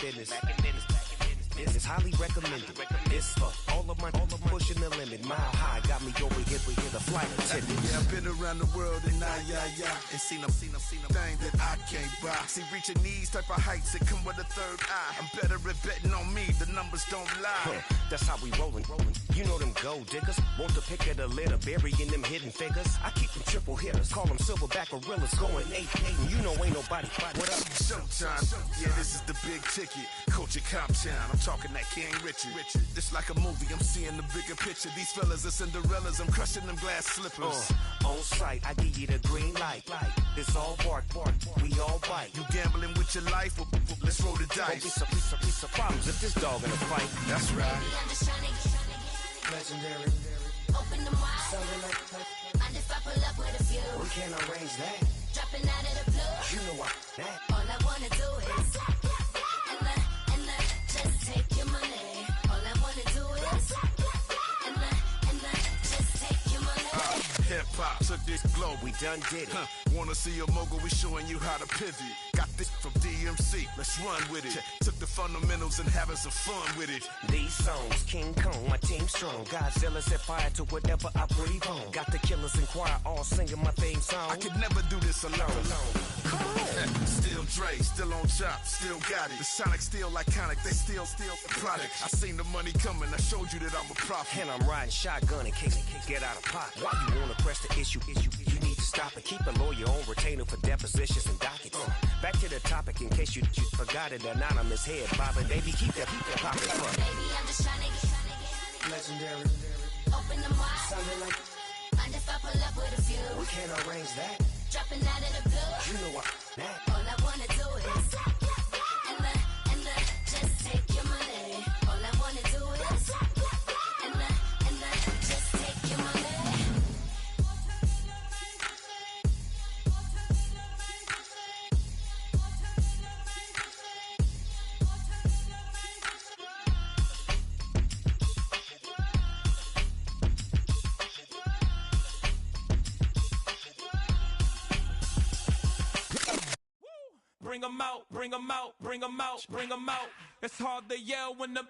business. It's highly recommended. It's for all of my pushing the limit. Mile high got me over here with the flight attendant. Yeah, I've been around the world and and seen a thing that I can't buy. See, reaching these type of heights that come with a third eye. I'm better at betting on me. The numbers don't lie. That's how we rollin'. You know them gold diggers. Want to pick at a litter, burying them hidden figures. I keep them triple hitters. Call them silverback gorillas going 8-8. You know ain't nobody. What up? Showtime. Yeah, this is the big ticket. Coach at Comptown. I'm talking that King Richard. It's like a movie. I'm seeing the bigger picture. These fellas are Cinderellas. I'm crushing them glass slippers. On sight, I give you the green light. It's all bark. We all bite. You gambling with your life? Well, let's roll the dice. Piece of problems if this dog in a fight. That's right. Legendary. Open them wide. Sounding like And if I pull up with a few, we can't arrange that. dropping out of the blue. You know what? That. All I wanna do is and just take your money. All I wanna do is and just take your money. Hip-hop took this globe. We done did it. Wanna see a mogul? We showing you how to pivot. Got this from DMC. Let's run with it. Took the fundamentals and having some fun with it. These songs, King Kong, my team strong. Godzilla set fire to whatever I breathe on. Got the killers in choir all singing my theme song. I could never do this alone. Come on. Still Dre, still on top, still got it. The Sonic still iconic, they still the product. I seen the money coming, I showed you that I'm a prophet. And I'm riding shotgun in case it get out of pocket. Why you wanna press the issue? You need to stop it. Keep a lawyer on retainer for depositions and dockets. Back to the topic in case you forgot it. Anonymous head bobbing, baby, keep that popping front. Baby, I'm just trying to get Legendary. open them wide. Sounding like And if I pull up with a few, we can't arrange that. dropping out of the blue. You know what? That. All I wanna do is and just take your money. All I wanna do is and just take your money. Bring 'em out, bring 'em out, bring 'em out, bring 'em out. It's hard to yell when the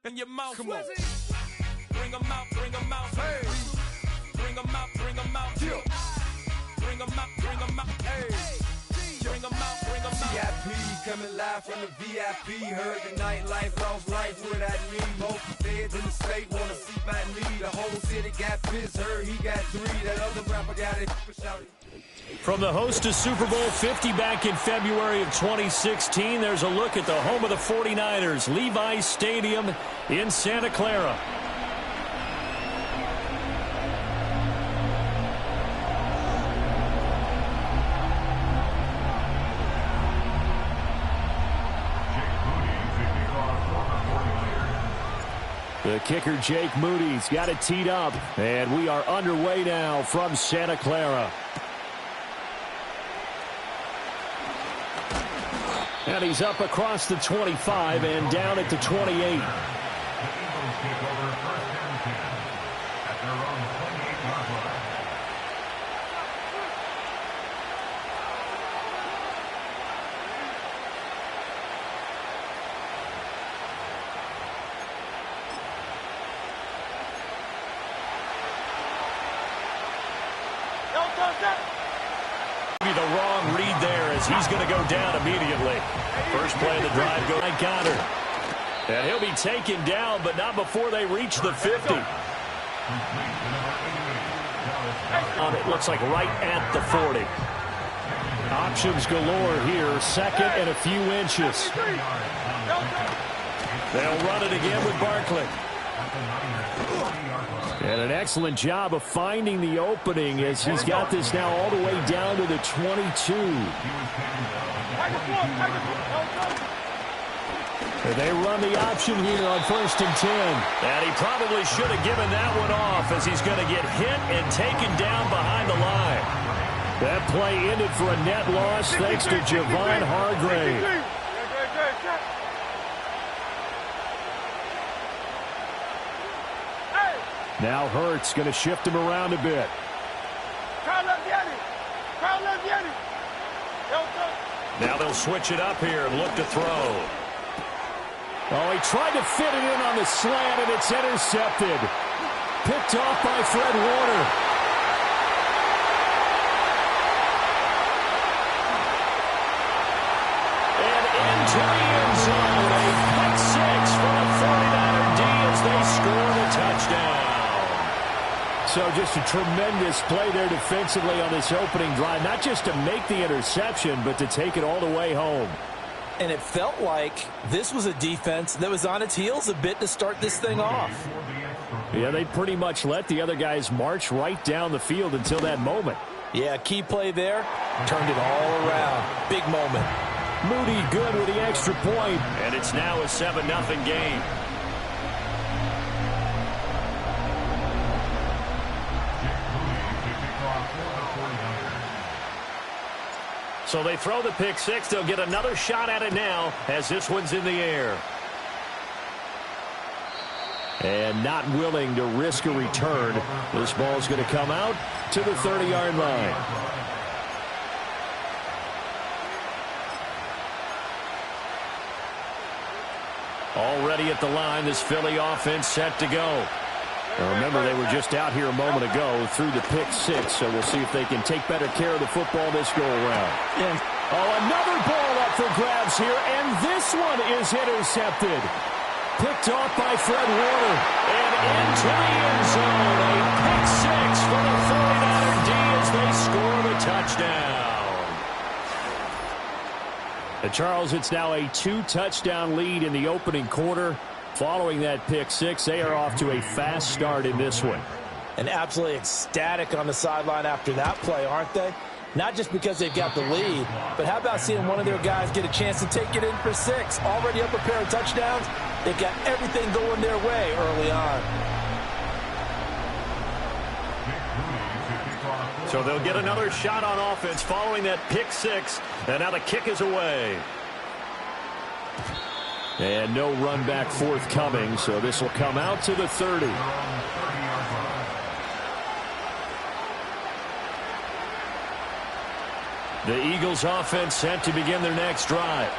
in your mouth. Come on. Bring 'em out, bring 'em out. Hey. Bring 'em out, bring 'em out. Yeah. Bring 'em out, bring 'em out. Hey. Bring 'em out, bring 'em out. VIP coming live from the VIP. Heard the nightlife, lost life without me. Most feds in the state wanna see my knee. The whole city got pissed, heard he got 3. That other rapper got it. From the host to Super Bowl 50 back in February of 2016, there's a look at the home of the 49ers, Levi's Stadium in Santa Clara. The kicker, Jake Moody's got it teed up, and we are underway now from Santa Clara. And he's up across the 25 and down at the 28. The wrong read there as he's going to go down immediately. First play of the drive goes right counter. And he'll be taken down, but not before they reach the 50. It looks like right at the 40. Options galore here. Second and a few inches. They'll run it again with Barkley. And an excellent job of finding the opening as he's got this now all the way down to the 22. They run the option here on 1st and 10. And he probably should have given that one off as he's going to get hit and taken down behind the line. That play ended for a net loss thanks to Javon Hargrave. Now Hurts going to shift him around a bit. Now they'll switch it up here and look to throw. Oh, he tried to fit it in on the slant, and it's intercepted. Picked off by Fred Warner. And into the end zone. A pick six for the 49er D as they score the touchdown. So just a tremendous play there defensively on this opening drive. Not just to make the interception, but to take it all the way home. And it felt like this was a defense that was on its heels a bit to start this thing off. Yeah, they pretty much let the other guys march right down the field until that moment. Yeah, key play there. Turned it all around. Big moment. Moody good with the extra point. And it's now a 7-0 game. So they throw the pick six. They'll get another shot at it now as this one's in the air. And not willing to risk a return. This ball's going to come out to the 30-yard line. Already at the line, this Philly offense set to go. Now remember, they were just out here a moment ago through the pick six, so we'll see if they can take better care of the football this go-around. Oh, another ball up for grabs here, and this one is intercepted. Picked off by Fred Warner, and into the end zone. A pick six for the 49er D as they score the touchdown. And Charles, it's now a 2-touchdown lead in the opening quarter. Following that pick six, they are off to a fast start in this one. And absolutely ecstatic on the sideline after that play, aren't they? Not just because they've got the lead, but how about seeing one of their guys get a chance to take it in for six? Already up a pair of touchdowns. They've got everything going their way early on. So they'll get another shot on offense following that pick six, and now the kick is away. And no run back forthcoming, so this will come out to the 30. The Eagles offense set to begin their next drive.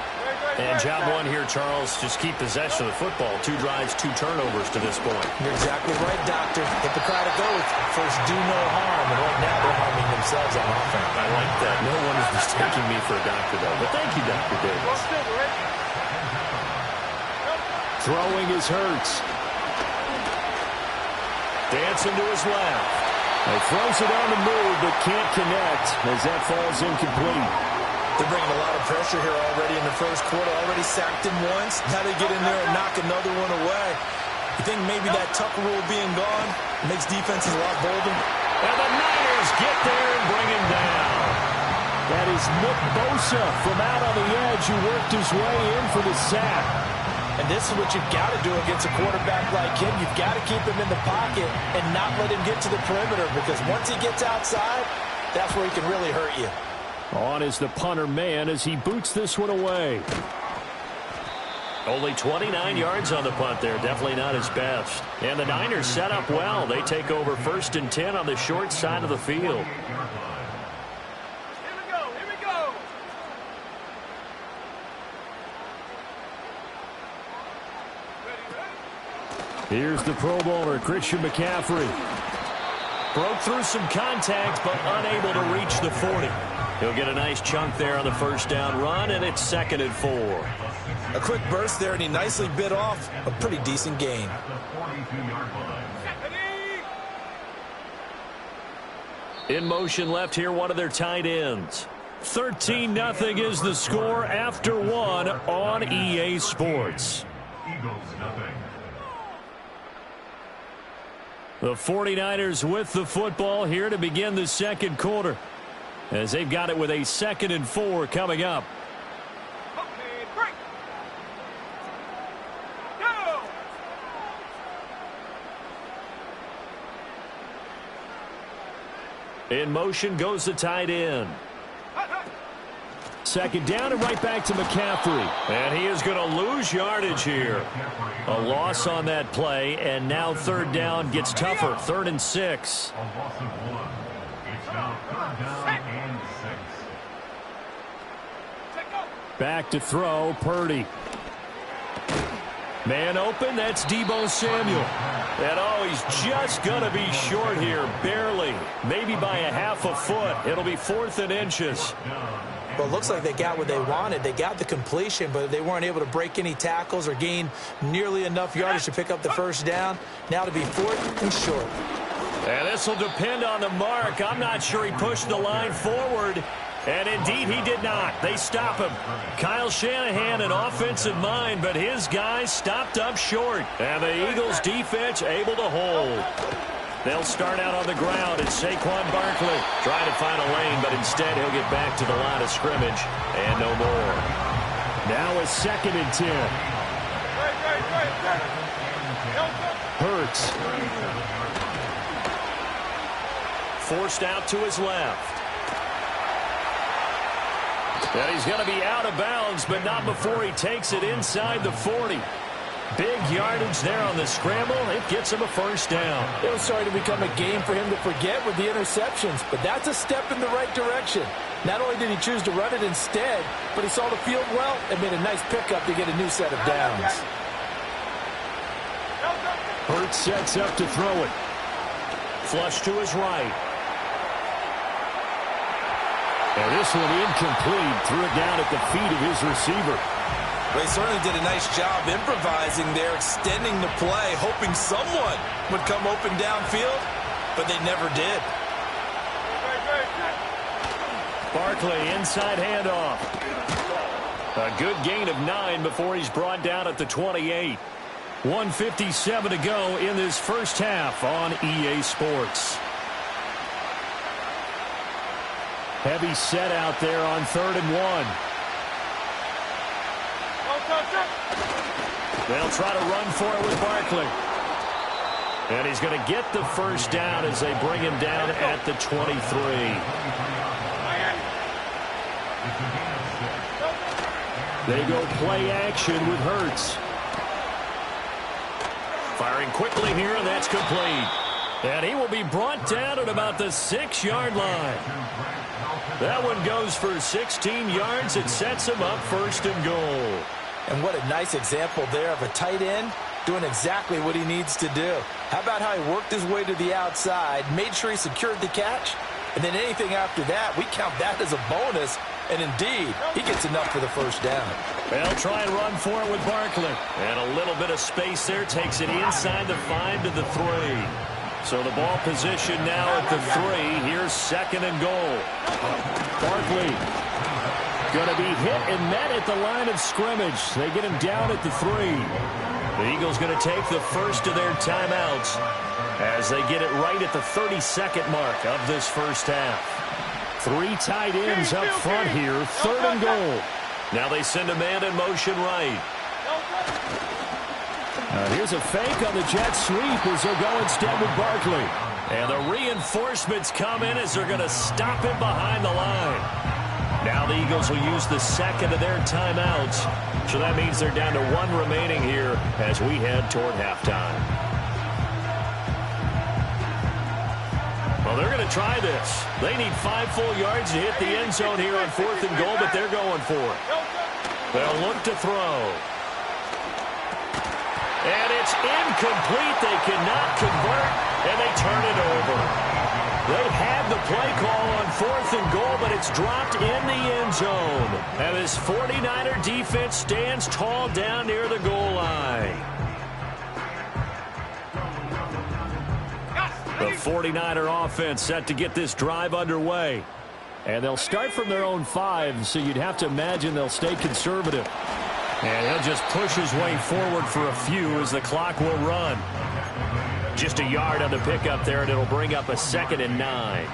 And job one here, Charles, just keep possession of the football. 2 drives, 2 turnovers to this point. You're exactly right, Doctor. Hippocratic oath. First, do no harm. And right now, they're harming themselves on offense. I like that. No one is mistaking me for a doctor, though. But thank you, Dr. Davis. Throwing is Hurts. Dancing to his left. He throws it on the move, but can't connect as that falls incomplete. They're bringing a lot of pressure here already in the first quarter. Already sacked him once. Now they get in there and knock another one away. You think maybe that Tucker rule being gone makes defenses a lot bolder? And the Niners get there and bring him down. That is Nick Bosa from out on the edge who worked his way in for the sack. And this is what you've got to do against a quarterback like him. You've got to keep him in the pocket and not let him get to the perimeter, because once he gets outside, that's where he can really hurt you. On is the punter man as he boots this one away. Only 29 yards on the punt there. Definitely not his best. And the Niners set up well. They take over 1st and 10 on the short side of the field. Here's the Pro Bowler, Christian McCaffrey. Broke through some contact, but unable to reach the 40. He'll get a nice chunk there on the first down run, and it's 2nd and 4. A quick burst there, and he nicely bit off a pretty decent gain. In motion left here, one of their tight ends. 13-0 is the score after 1 on EA Sports. The 49ers with the football here to begin the second quarter, as they've got it with a 2nd and 4 coming up. In motion goes the tight end. 2nd down and right back to McCaffrey. And he is going to lose yardage here. A loss on that play, and now 3rd down gets tougher. 3rd and 6. Back to throw, Purdy. Man open, that's Deebo Samuel. And he's just going to be short here, barely. Maybe by a half a foot. It'll be 4th and inches. Well, it looks like they got what they wanted. They got the completion, but they weren't able to break any tackles or gain nearly enough yardage to pick up the first down. Now to be 4th and short. And this will depend on the mark. I'm not sure he pushed the line forward. And indeed, he did not. They stop him. Kyle Shanahan, an offensive mind, but his guys stopped up short. And the Eagles' defense able to hold. They'll start out on the ground. It's Saquon Barkley trying to find a lane, but instead he'll get back to the line of scrimmage and no more. Now a 2nd and 10. Hurts. Forced out to his left. And he's going to be out of bounds, but not before he takes it inside the 40. Big yardage there on the scramble. It gets him a first down. It was starting to become a game for him to forget with the interceptions, but that's a step in the right direction. Not only did he choose to run it instead, but he saw the field well and made a nice pickup to get a new set of downs. Hurts sets up to throw it. Flush to his right. And this one incomplete. Threw it down at the feet of his receiver. They certainly did a nice job improvising there, extending the play, hoping someone would come open downfield, but they never did. Barkley, inside handoff. A good gain of 9 before he's brought down at the 28. 1:57 to go in this first half on EA Sports. Heavy set out there on 3rd and 1. They'll try to run for it with Barkley. And he's going to get the first down as they bring him down at the 23. They go play action with Hurts. Firing quickly here, and that's complete. And he will be brought down at about the 6-yard line. That one goes for 16 yards. It sets him up 1st and goal. And what a nice example there of a tight end doing exactly what he needs to do. How about how he worked his way to the outside, made sure he secured the catch, and then anything after that, we count that as a bonus. And indeed, he gets enough for the first down. They'll try and run for it with Barkley. And a little bit of space there takes it inside the 5 to the 3. So the ball position now at the 3. Here's 2nd and goal. Barkley going to be hit and met at the line of scrimmage. They get him down at the 3. The Eagles going to take the first of their timeouts as they get it right at the 32nd mark of this first half. 3 tight ends up front here. 3rd and goal. Now they send a man in motion right. Here's a fake on the jet sweep as they'll go instead with Barkley. And the reinforcements come in as they're going to stop him behind the line. Now the Eagles will use the 2nd of their timeouts. So that means they're down to 1 remaining here as we head toward halftime. Well, they're going to try this. They need 5 full yards to hit the end zone here on 4th and goal, but they're going for it. They'll look to throw. And it's incomplete. They cannot convert, and they turn it over. They had the play call on 4th and goal, but it's dropped in the end zone. And this 49er defense stands tall down near the goal line. The 49er offense set to get this drive underway. And they'll start from their own 5, so you'd have to imagine they'll stay conservative. And he'll just push his way forward for a few as the clock will run. Just a yard on the pickup there, and it'll bring up a 2nd and 9.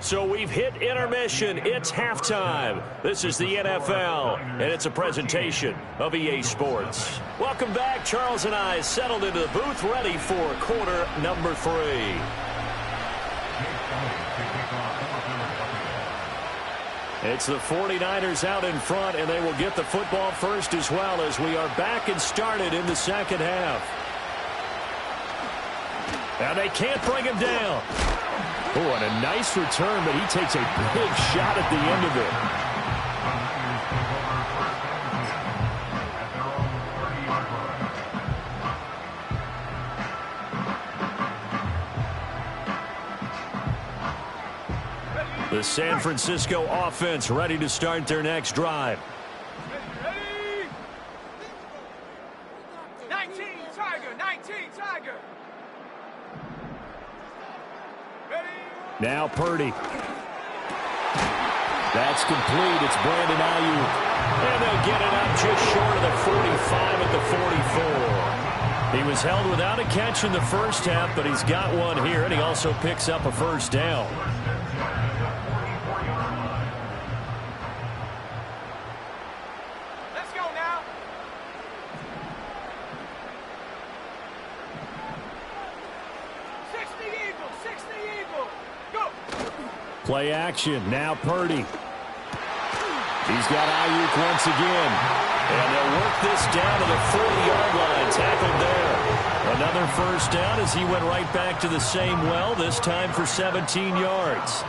So we've hit intermission. It's halftime. This is the NFL, and it's a presentation of EA Sports. Welcome back. Charles and I settled into the booth, ready for quarter number 3. It's the 49ers out in front, and they will get the football first as well as we are back and started in the second half. And they can't bring him down. Oh, and a nice return, but he takes a big shot at the end of it. The San Francisco offense ready to start their next drive. 19 Tiger. Now Purdy. That's complete. It's Brandon Ayuk. And they'll get it up just short of the 45 at the 44. He was held without a catch in the first half, but he's got one here, and he also picks up a first down. Let's go now. Play action. Now Purdy. He's got Ayuk once again. And they'll work this down to the 40-yard line. Tackled there. Another first down as he went right back to the same well, this time for 17 yards.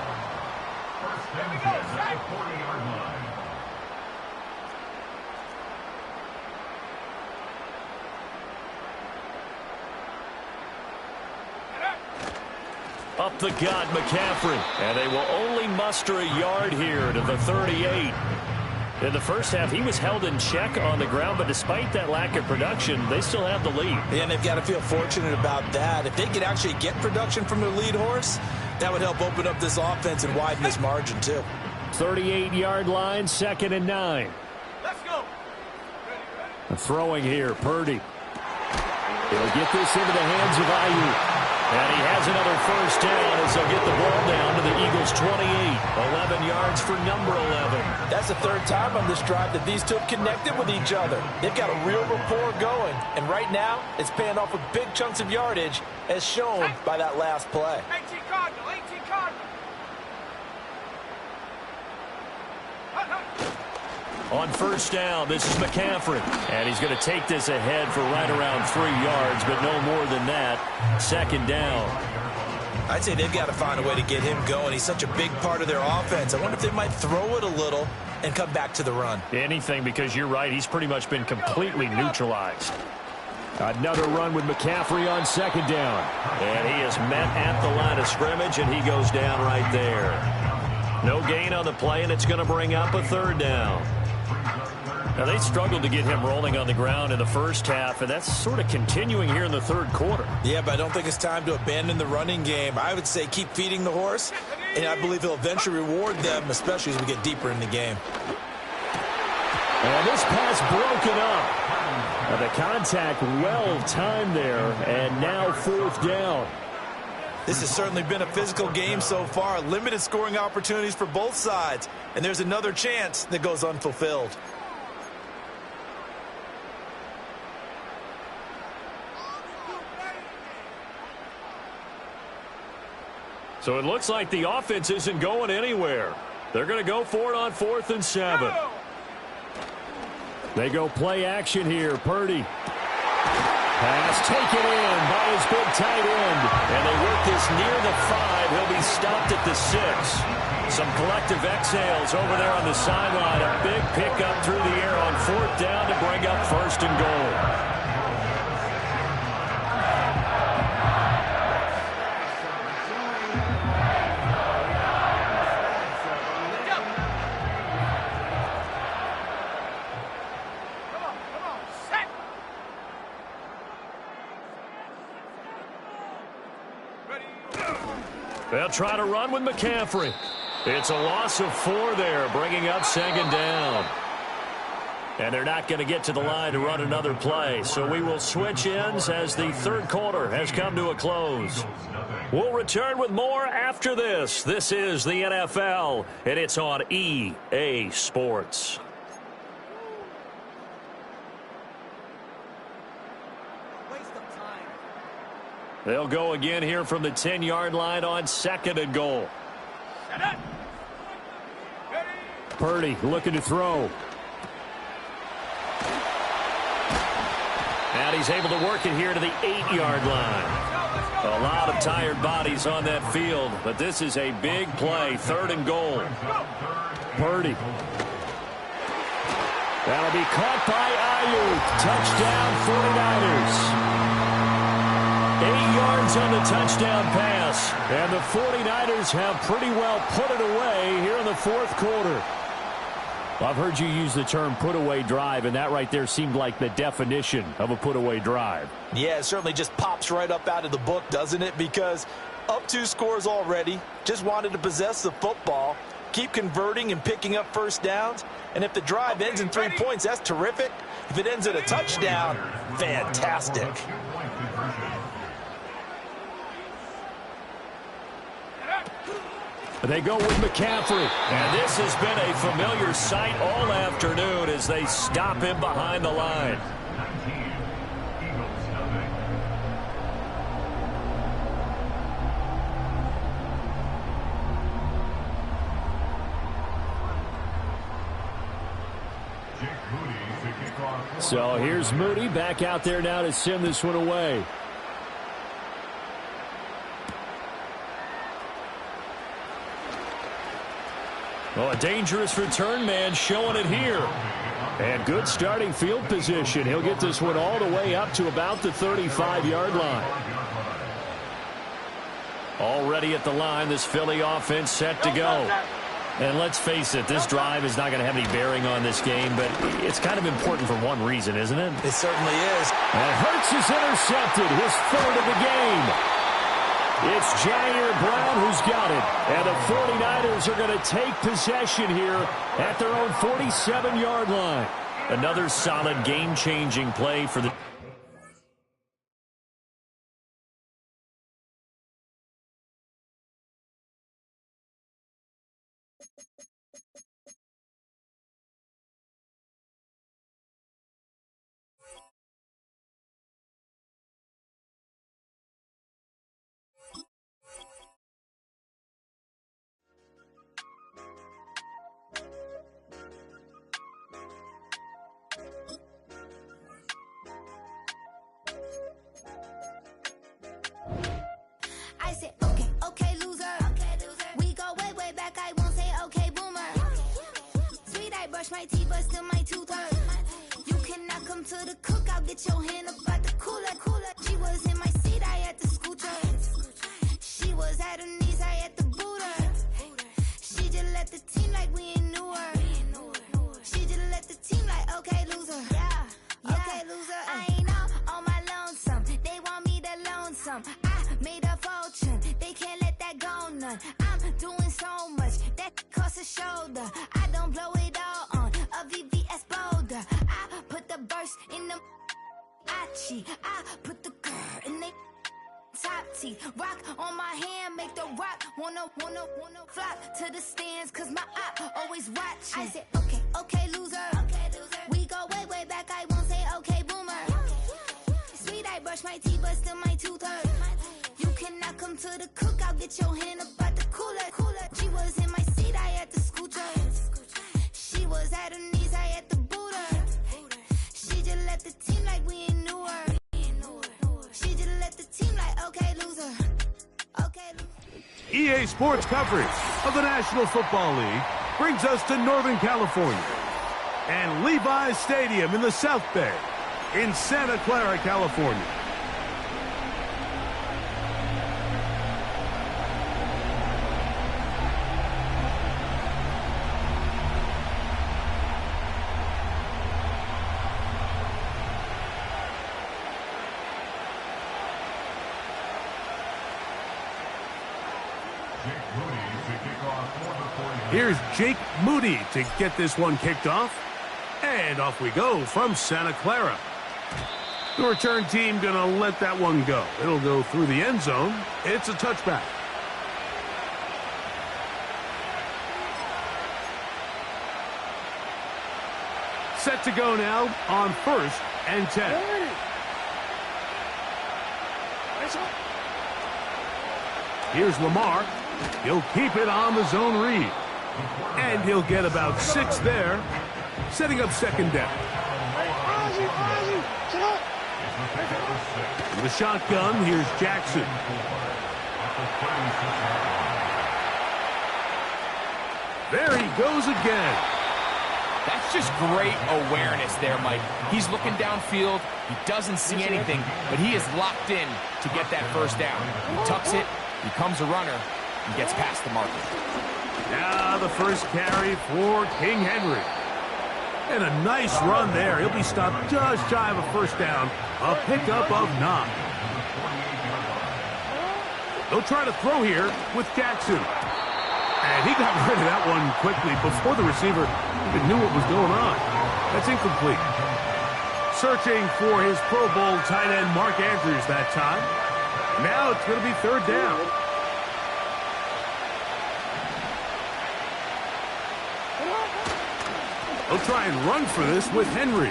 Up the gut, McCaffrey. And they will only muster a yard here to the 38. In the first half, he was held in check on the ground, but despite that lack of production, they still have the lead. Yeah, and they've got to feel fortunate about that. If they could actually get production from their lead horse, that would help open up this offense and widen this margin, too. 38-yard line, 2nd and 9. Let's go. Throwing here, Purdy. He'll get this into the hands of Ayuk. And he has another first down as they'll get the ball down to the Eagles' 28. 11 yards for number 11. That's the third time on this drive that these two have connected with each other. They've got a real rapport going. And right now, it's paying off with big chunks of yardage, as shown by that last play. 18 Cardinal. On first down, this is McCaffrey. And he's going to take this ahead for right around 3 yards, but no more than that. 2nd down. I'd say they've got to find a way to get him going. He's such a big part of their offense. I wonder if they might throw it a little and come back to the run. Anything, because you're right. He's pretty much been completely neutralized. Another run with McCaffrey on 2nd down. And he is met at the line of scrimmage, and he goes down right there. No gain on the play, and it's going to bring up a 3rd down. Now, they struggled to get him rolling on the ground in the first half, and that's sort of continuing here in the 3rd quarter. Yeah, but I don't think it's time to abandon the running game. I would say keep feeding the horse, and I believe he'll eventually reward them, especially as we get deeper in the game. And this pass broken up. Now, the contact well-timed there, and now 4th down. This has certainly been a physical game so far. Limited scoring opportunities for both sides, and there's another chance that goes unfulfilled. So it looks like the offense isn't going anywhere. They're going to go for it on 4th and 7. They go play action here. Purdy. Pass taken in by his big tight end. And they work this near the 5. He'll be stopped at the 6. Some collective exhales over there on the sideline. A big pickup through the air on 4th down to bring up 1st and goal. They'll try to run with McCaffrey. It's a loss of 4 there, bringing up 2nd down. And they're not going to get to the line to run another play. So we will switch ends as the 3rd quarter has come to a close. We'll return with more after this. This is the NFL, and it's on EA Sports. They'll go again here from the 10-yard line on 2nd and goal. Purdy looking to throw. And he's able to work it here to the 8-yard line. A lot of tired bodies on that field, but this is a big play, 3rd and goal. Purdy. That'll be caught by Ayuk. Touchdown, 49ers. 8 yards on the touchdown pass. And the 49ers have pretty well put it away here in the 4th quarter. I've heard you use the term put-away drive, and that right there seemed like the definition of a put-away drive. Yeah, it certainly just pops right up out of the book, doesn't it? Because up 2 scores already, just wanted to possess the football, keep converting and picking up first downs. And if the drive ends in 3 points, that's terrific. If it ends in a touchdown, fantastic. They go with McCaffrey. And this has been a familiar sight all afternoon as they stop him behind the line. So here's Moody back out there now to send this one away. Oh, a dangerous return man showing it here. And good starting field position. He'll get this one all the way up to about the 35-yard line. Already at the line, this Philly offense set to go. And let's face it, this drive is not going to have any bearing on this game, but it's kind of important for one reason, isn't it? It certainly is. And Hurts is intercepted, his 3rd of the game. It's Jair Brown who's got it. And the 49ers are going to take possession here at their own 47-yard line. Another solid game-changing play for the... I said, okay, okay, loser. We go way, way back. I won't say okay, boomer. Sweet, I brush my teeth, but still my tooth hurt. You cannot come to the cookout. Get your hand up out the cooler. She was in my seat. I had to scoot her. She was at her knees. I had to boot her. She just let the team like we ain't knew her. She just let the team like, okay, loser. Yeah, okay, loser. I ain't on my lonesome. They want me to loan some. Made a fortune, they can't let that go none. I'm doing so much, that costs a shoulder. I don't blow it all on a VVS boulder. I put the burst in the Achi. I put the girl in the top T. Rock on my hand, make the rock wanna flop to the stands, cause my eye always watching. I said, okay, okay, loser. We go way, way back, I won't say okay, boomer. Sweet, I brush my teeth, but still my tooth hurt. You cannot come to the cookout, get your hand up out the cooler. She was in my seat, I had to scoot her. She was at her knees, I had to boot her. She just let the team like we ain't knew her. She just let the team like, okay, loser. Okay, loser. EA Sports coverage of the National Football League brings us to Northern California and Levi's Stadium in the South Bay in Santa Clara, California. Here's Jake Moody to get this one kicked off. And off we go from Santa Clara. The return team going to let that one go. It'll go through the end zone. It's a touchback. Set to go now on 1st and 10. Here's Lamar. He'll keep it on the zone read. And he'll get about 6 there, setting up 2nd down. In the shotgun, here's Jackson. There he goes again. That's just great awareness there, Mike. He's looking downfield. He doesn't see anything, but he is locked in to get that first down. He tucks it, becomes a runner, and gets past the marker. Now the first carry for King Henry. And a nice run there. He'll be stopped just shy of a first down. A pickup of 9. They'll try to throw here with Jackson. And he got rid of that one quickly before the receiver even knew what was going on. That's incomplete. Searching for his Pro Bowl tight end Mark Andrews that time. Now it's going to be 3rd down. They'll try and run for this with Henry.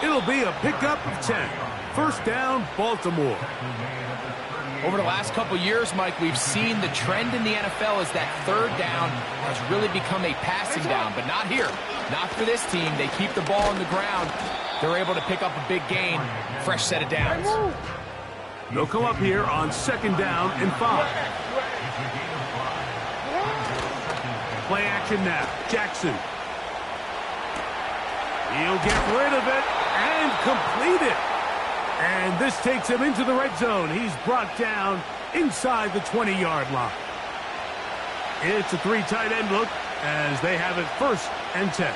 It'll be a pickup of 10. First down, Baltimore. Over the last couple years, Mike, we've seen the trend in the NFL is that 3rd down has really become a passing down, but not here. Not for this team. They keep the ball on the ground. They're able to pick up a big gain. Fresh set of downs. They'll come up here on 2nd down and 5. Play action now. Jackson. He'll get rid of it and complete it. And this takes him into the red zone. He's brought down inside the 20-yard line. It's a 3 tight end look as they have it 1st and 10.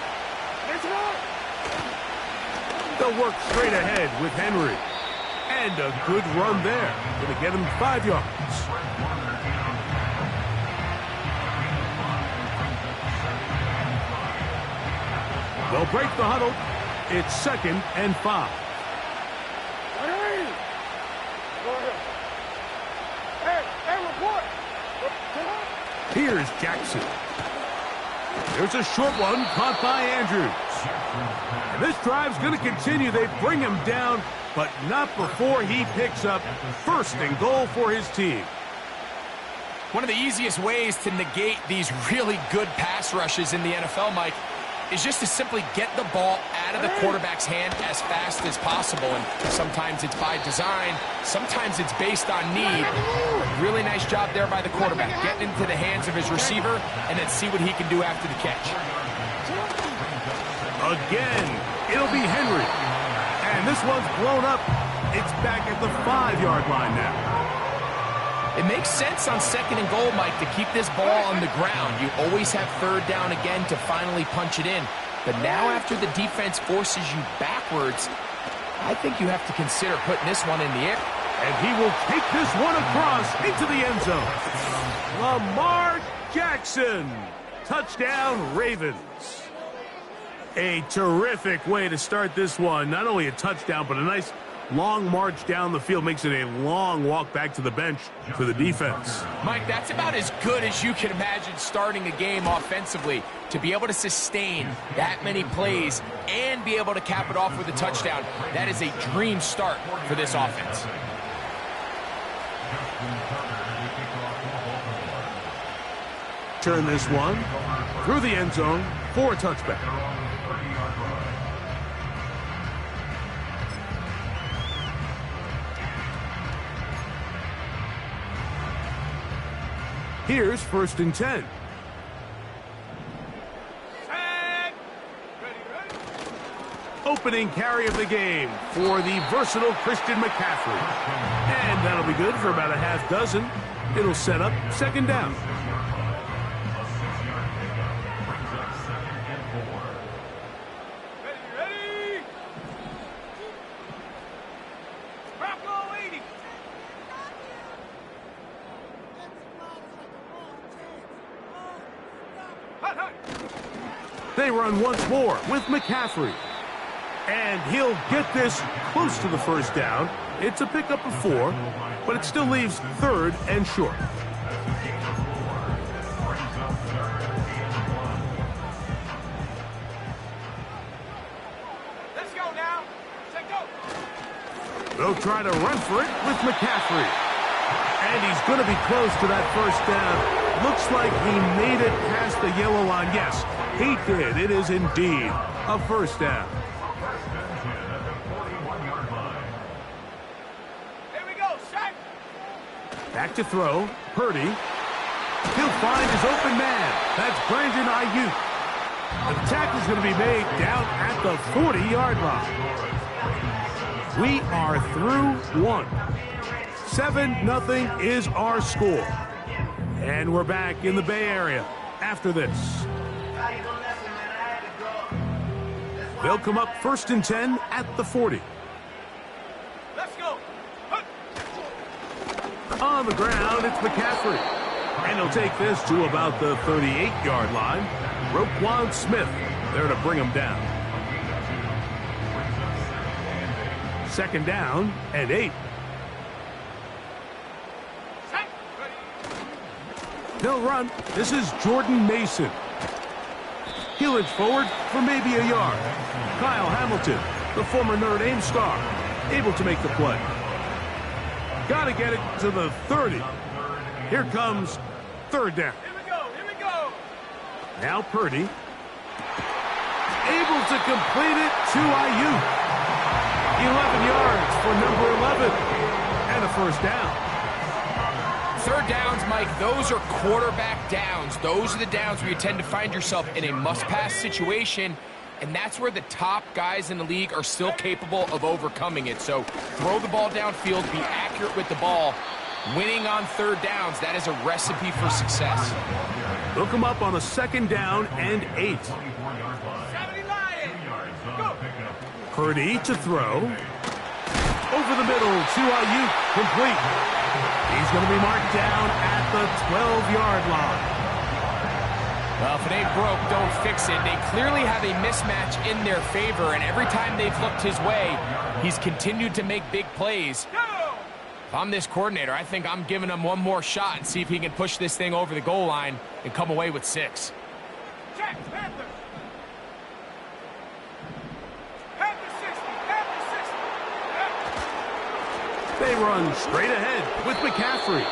They'll work straight ahead with Henry. And a good run there. Going to get him 5 yards. They'll break the huddle. It's 2nd and 5. Here's Jackson. There's a short one caught by Andrews. And this drive's going to continue. They bring him down, but not before he picks up 1st and goal for his team. One of the easiest ways to negate these really good pass rushes in the NFL, Mike, is just to simply get the ball out of the quarterback's hand as fast as possible. And sometimes it's by design, sometimes it's based on need. Really nice job there by the quarterback, getting into the hands of his receiver and then see what he can do after the catch. Again, it'll be Henry. And this one's blown up. It's back at the 5-yard line now. It makes sense on 2nd and goal, Mike, to keep this ball on the ground. You always have 3rd down again to finally punch it in. But now after the defense forces you backwards, I think you have to consider putting this one in the air. And he will take this one across into the end zone. Lamar Jackson. Touchdown, Ravens. A terrific way to start this one. Not only a touchdown, but a nice long march down the field. Makes it a long walk back to the bench for the defense. Mike, that's about as good as you can imagine starting a game offensively. To be able to sustain that many plays and be able to cap it off with a touchdown, that is a dream start for this offense. Turn this one through the end zone for a touchback. Here's 1st and 10. Opening carry of the game for the versatile Christian McCaffrey. And that'll be good for about a half dozen. It'll set up 2nd down. They run once more with McCaffrey. And he'll get this close to the 1st down. It's a pickup of 4, but it still leaves 3rd and short. Let's go now. Let's go. They'll try to run for it with McCaffrey. And he's going to be close to that 1st down. Looks like he made it past the yellow line. Yes, he did. It is indeed a 1st down. Back to throw. Purdy. He'll find his open man. That's Brandon Ayuk. The tackle's going to be made down at the 40-yard line. We are through one. 7-0 is our score. And we're back in the Bay Area after this. They'll come up 1st and 10 at the 40. Let's go. On the ground, it's McCaffrey. And he'll take this to about the 38-yard line. Roquan Smith there to bring him down. 2nd down and 8. They'll run. This is Jordan Mason. He'll inch forward for maybe a yard. Kyle Hamilton, the former Notre Dame star, able to make the play. Got to get it to the 30. Here comes 3rd down. Here we go. Here we go. Now Purdy. Able to complete it to Ayuk. 11 yards for number 11. And a 1st down. 3rd downs, Mike, those are quarterback downs. Those are the downs where you tend to find yourself in a must-pass situation, and that's where the top guys in the league are still capable of overcoming it. So throw the ball downfield, be accurate with the ball. Winning on 3rd downs, that is a recipe for success. They'll come up on a 2nd down and 8. Purdy to throw. Over the middle to Ayuk, complete. He's going to be marked down at the 12-yard line. Well, if it ain't broke, don't fix it. They clearly have a mismatch in their favor, and every time they've looked his way, he's continued to make big plays. If I'm this coordinator, I think I'm giving him one more shot and see if he can push this thing over the goal line and come away with 6. Check, Panther. They run straight ahead with McCaffrey.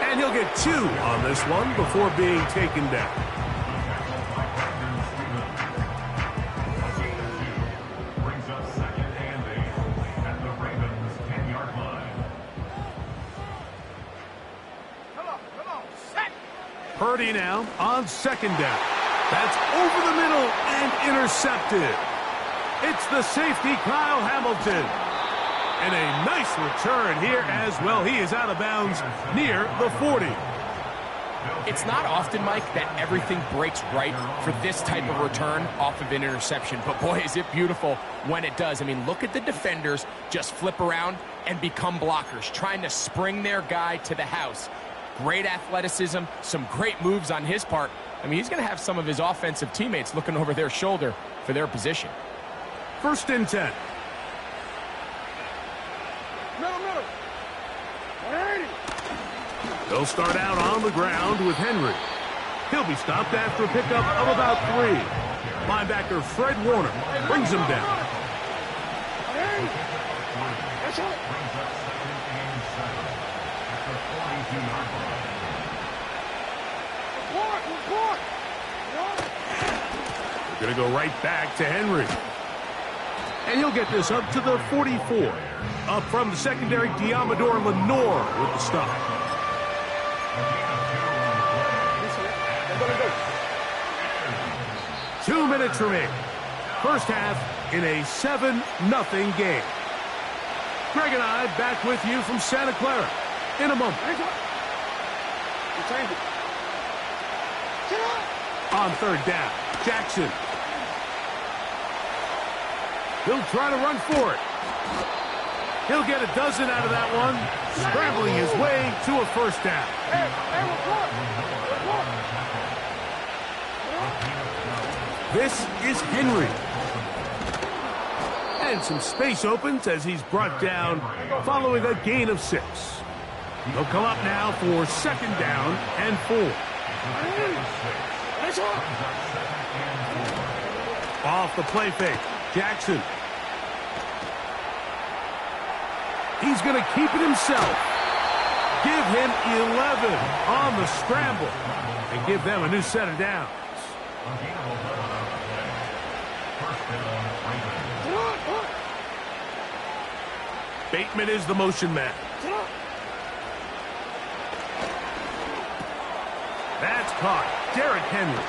And he'll get 2 on this one before being taken down. Brings up 2nd and 8 at the Ravens 10-yard line. Come on, set. Purdy now on 2nd down. That's over the middle and intercepted. It's the safety, Kyle Hamilton. And a nice return here as well. He is out of bounds near the 40. It's not often, Mike, that everything breaks right for this type of return off of an interception. But, boy, is it beautiful when it does. I mean, look at the defenders just flip around and become blockers, trying to spring their guy to the house. Great athleticism, some great moves on his part. I mean, he's going to have some of his offensive teammates looking over their shoulder for their position. 1st and 10. They'll start out on the ground with Henry. He'll be stopped after a pickup of about 3. Linebacker Fred Warner brings him down. They're going to go right back to Henry. And he'll get this up to the 44. Up from the secondary, Diamador Lenore with the stop. 2 minutes remaining. First half in a 7-0 game. Greg and I back with you from Santa Clara in a moment. On 3rd down, Jackson. He'll try to run for it. He'll get a dozen out of that one, scrambling his way to a 1st down. This is Henry. And some space opens as he's brought down following a gain of 6. He'll come up now for 2nd down and 4. Off the play fake, Jackson. He's going to keep it himself. Give him 11 on the scramble and give them a new set of downs. Bateman is the motion man. That's caught. Derrick Henry.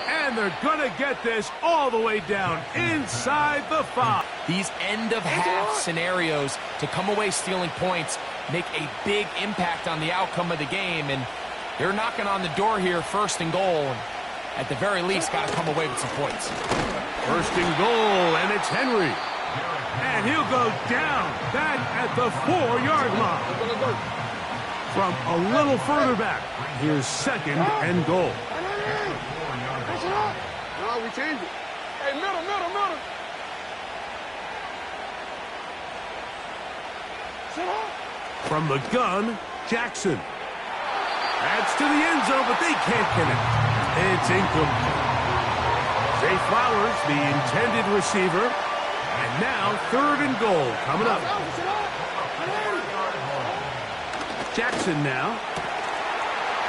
And they're going to get this all the way down inside the 5. These end-of-half scenarios to come away stealing points make a big impact on the outcome of the game, and they're knocking on the door here, 1st and goal. At the very least, got to come away with some points. 1st and goal, and it's Henry. And he'll go down back at the 4-yard line. From a little further back, here's 2nd and goal. No, we changed it. Hey, middle. From the gun, Jackson. Adds to the end zone, but they can't connect. It's incomplete. Zay Flowers, the intended receiver. And now 3rd and goal coming up. Jackson now.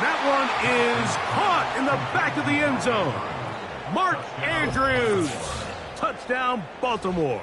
That one is caught in the back of the end zone. Mark Andrews. Touchdown, Baltimore.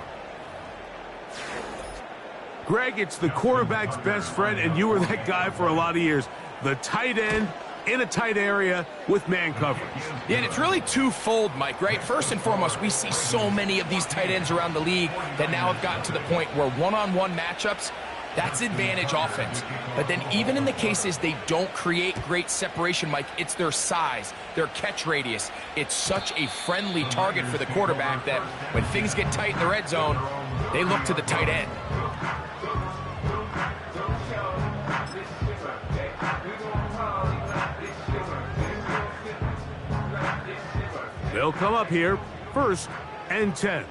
Greg, it's the quarterback's best friend, and you were that guy for a lot of years. The tight end in a tight area with man coverage. Yeah, and it's really twofold, Mike, right? First and foremost, we see so many of these tight ends around the league that now have gotten to the point where one-on-one matchups, that's advantage offense. But then even in the cases they don't create great separation, Mike, it's their size, their catch radius. It's such a friendly target for the quarterback that when things get tight in the red zone, they look to the tight end. They'll come up here, 1st and 10.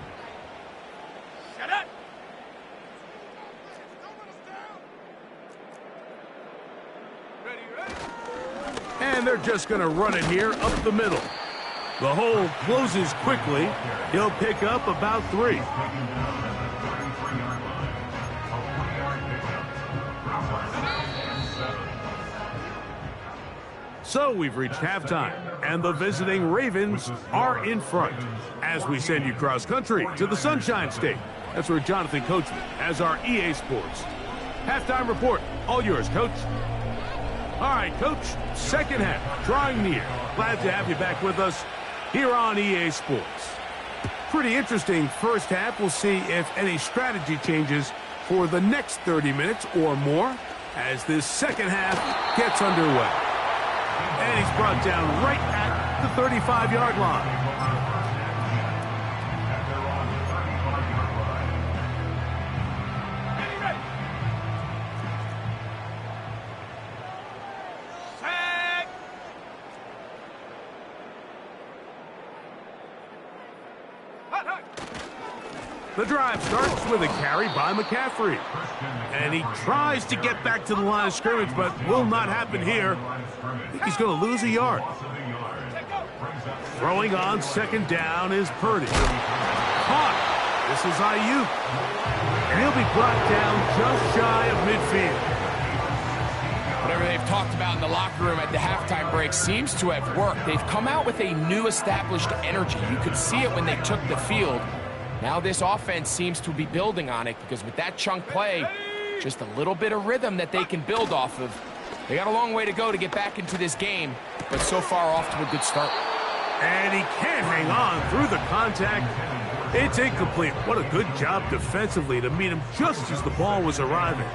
And they're just going to run it here up the middle. The hole closes quickly. He'll pick up about 3. So we've reached halftime, and the visiting Ravens are in front as we send you cross-country to the Sunshine State. That's where Jonathan Coachman has our EA Sports halftime report. All yours, Coach. All right, Coach, 2nd half, drawing near. Glad to have you back with us here on EA Sports. Pretty interesting 1st half. We'll see if any strategy changes for the next 30 minutes or more as this 2nd half gets underway. And he's brought down right at the 35-yard line. The drive starts with a carry by McCaffrey. And he tries to get back to the line of scrimmage, but will not happen here. I think he's going to lose a yard. Throwing on 2nd down is Purdy. Caught. This is Ayuk. And he'll be brought down just shy of midfield. Whatever they've talked about in the locker room at the halftime break seems to have worked. They've come out with a new established energy. You could see it when they took the field. Now this offense seems to be building on it because with that chunk play, just a little bit of rhythm that they can build off of. They got a long way to go to get back into this game, but so far off to a good start. And he can't hang on through the contact. It's incomplete. What a good job defensively to meet him just as the ball was arriving.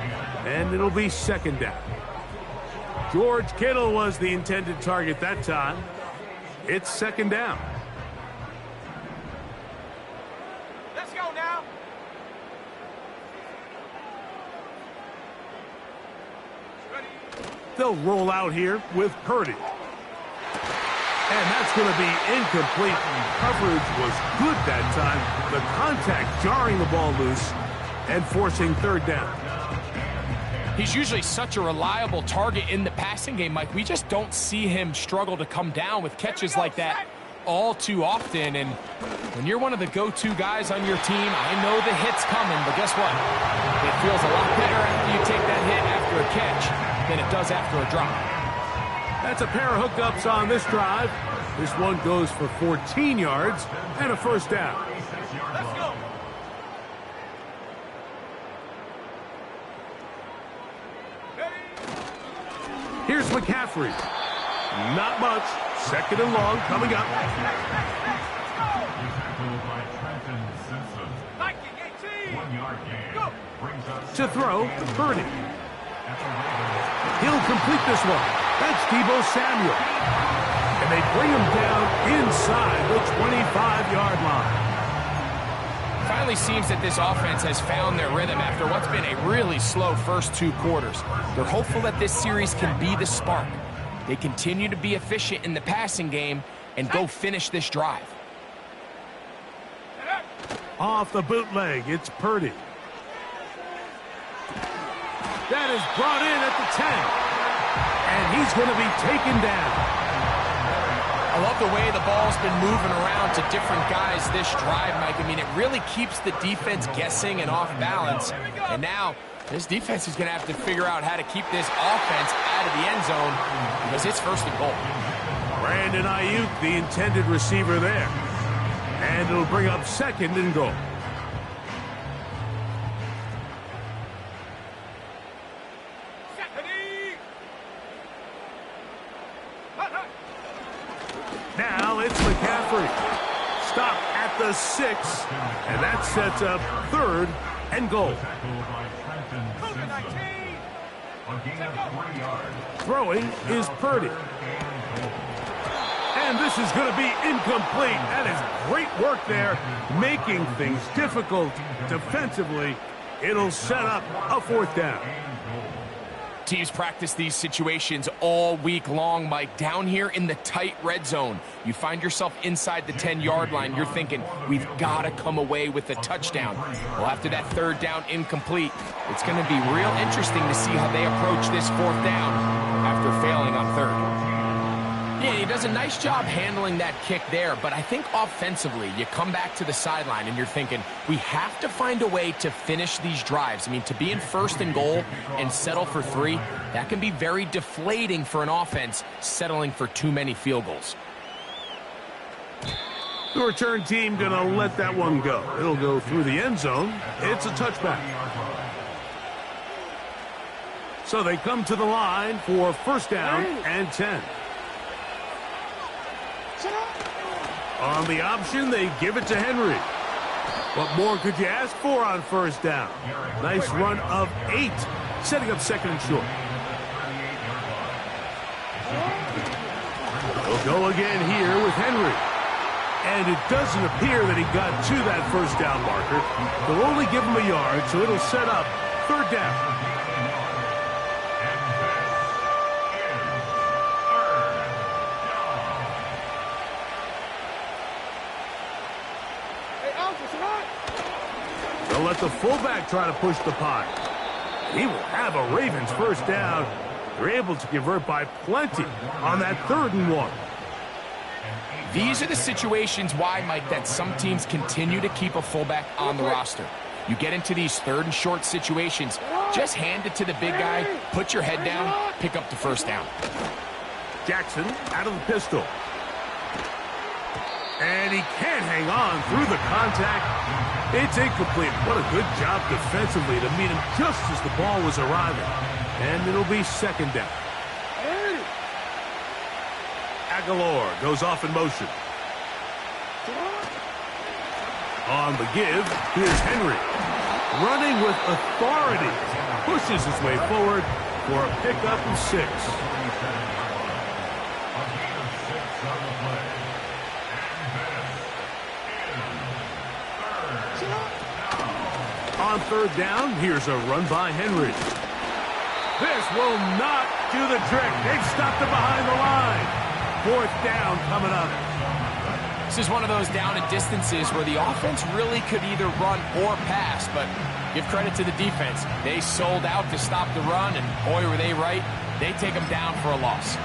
And it'll be 2nd down. George Kittle was the intended target that time. It's 2nd down. Let's go now. They'll roll out here with Purdy. And that's going to be incomplete. Coverage was good that time. The contact jarring the ball loose and forcing 3rd down. He's usually such a reliable target in the passing game, Mike. We just don't see him struggle to come down with catches like that all too often. And when you're one of the go-to guys on your team, I know the hit's coming, but guess what? It feels a lot better after you take that hit after a catch than it does after a drop. That's a pair of hookups on this drive. This one goes for 14 yards and a 1st down. Let's go. Here's McCaffrey. Not much. Second and long coming up. To throw, Purdy. He'll complete this one. That's Deebo Samuel. And they bring him down inside the 25-yard line. Finally seems that this offense has found their rhythm after what's been a really slow first 2 quarters. They're hopeful that this series can be the spark. They continue to be efficient in the passing game and go finish this drive. Off the bootleg, it's Purdy. That is brought in at the 10. And he's going to be taken down. I love the way the ball's been moving around to different guys this drive, Mike. I mean, it really keeps the defense guessing and off balance. And now, this defense is going to have to figure out how to keep this offense out of the end zone because it's first and goal. Brandon Ayuk, the intended receiver there. And it'll bring up second and goal. Now it's McCaffrey. Stop at the 6. And that sets up third and goal. Throwing is Purdy. And this is going to be incomplete. That is great work there, making things difficult defensively. It'll set up a fourth down. Teams practice these situations all week long, Mike. Down here in the tight red zone, you find yourself inside the 10-yard line. You're thinking, we've got to come away with a touchdown. Well, after that third down incomplete, it's going to be real interesting to see how they approach this fourth down after failing on third. Yeah, he does a nice job handling that kick there, but I think offensively, you come back to the sideline and you're thinking, we have to find a way to finish these drives. I mean, to be in first and goal and settle for 3, that can be very deflating for an offense settling for too many field goals. The return team going to let that one go. It'll go through the end zone. It's a touchback. So they come to the line for first down and 10. On the option, they give it to Henry. What more could you ask for on first down? Nice run of 8, setting up second and short. They'll go again here with Henry. And it doesn't appear that he got to that first down marker. They'll only give him a yard, so it'll set up third down. They'll let the fullback try to push the pile. He will have a Ravens first down. They're able to convert by plenty on that 3rd and 1. These are the situations why, Mike, that some teams continue to keep a fullback on the roster. You get into these 3rd and short situations, just hand it to the big guy, put your head down, pick up the first down. Jackson out of the pistol. And he can't hang on through the contact. It's incomplete. What a good job defensively to meet him just as the ball was arriving. And it'll be second down. Aguilar goes off in motion. On the give, here's Henry. Running with authority. Pushes his way forward for a pickup of 6. On third down, here's a run by Henry. This will not do the trick. They've stopped it behind the line. Fourth down coming up. This is one of those down and distances where the offense really could either run or pass, but give credit to the defense. They sold out to stop the run, and boy, were they right. They take them down for a loss.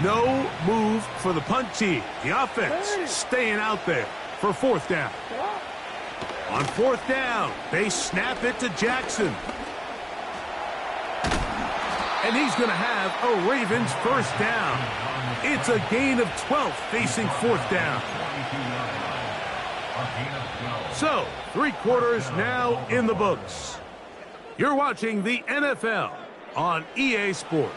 No move for the punt team. The offense staying out there for fourth down. On fourth down, they snap it to Jackson. And he's going to have a Ravens first down. It's a gain of 12 facing fourth down. So, 3 quarters now in the books. You're watching the NFL on EA Sports.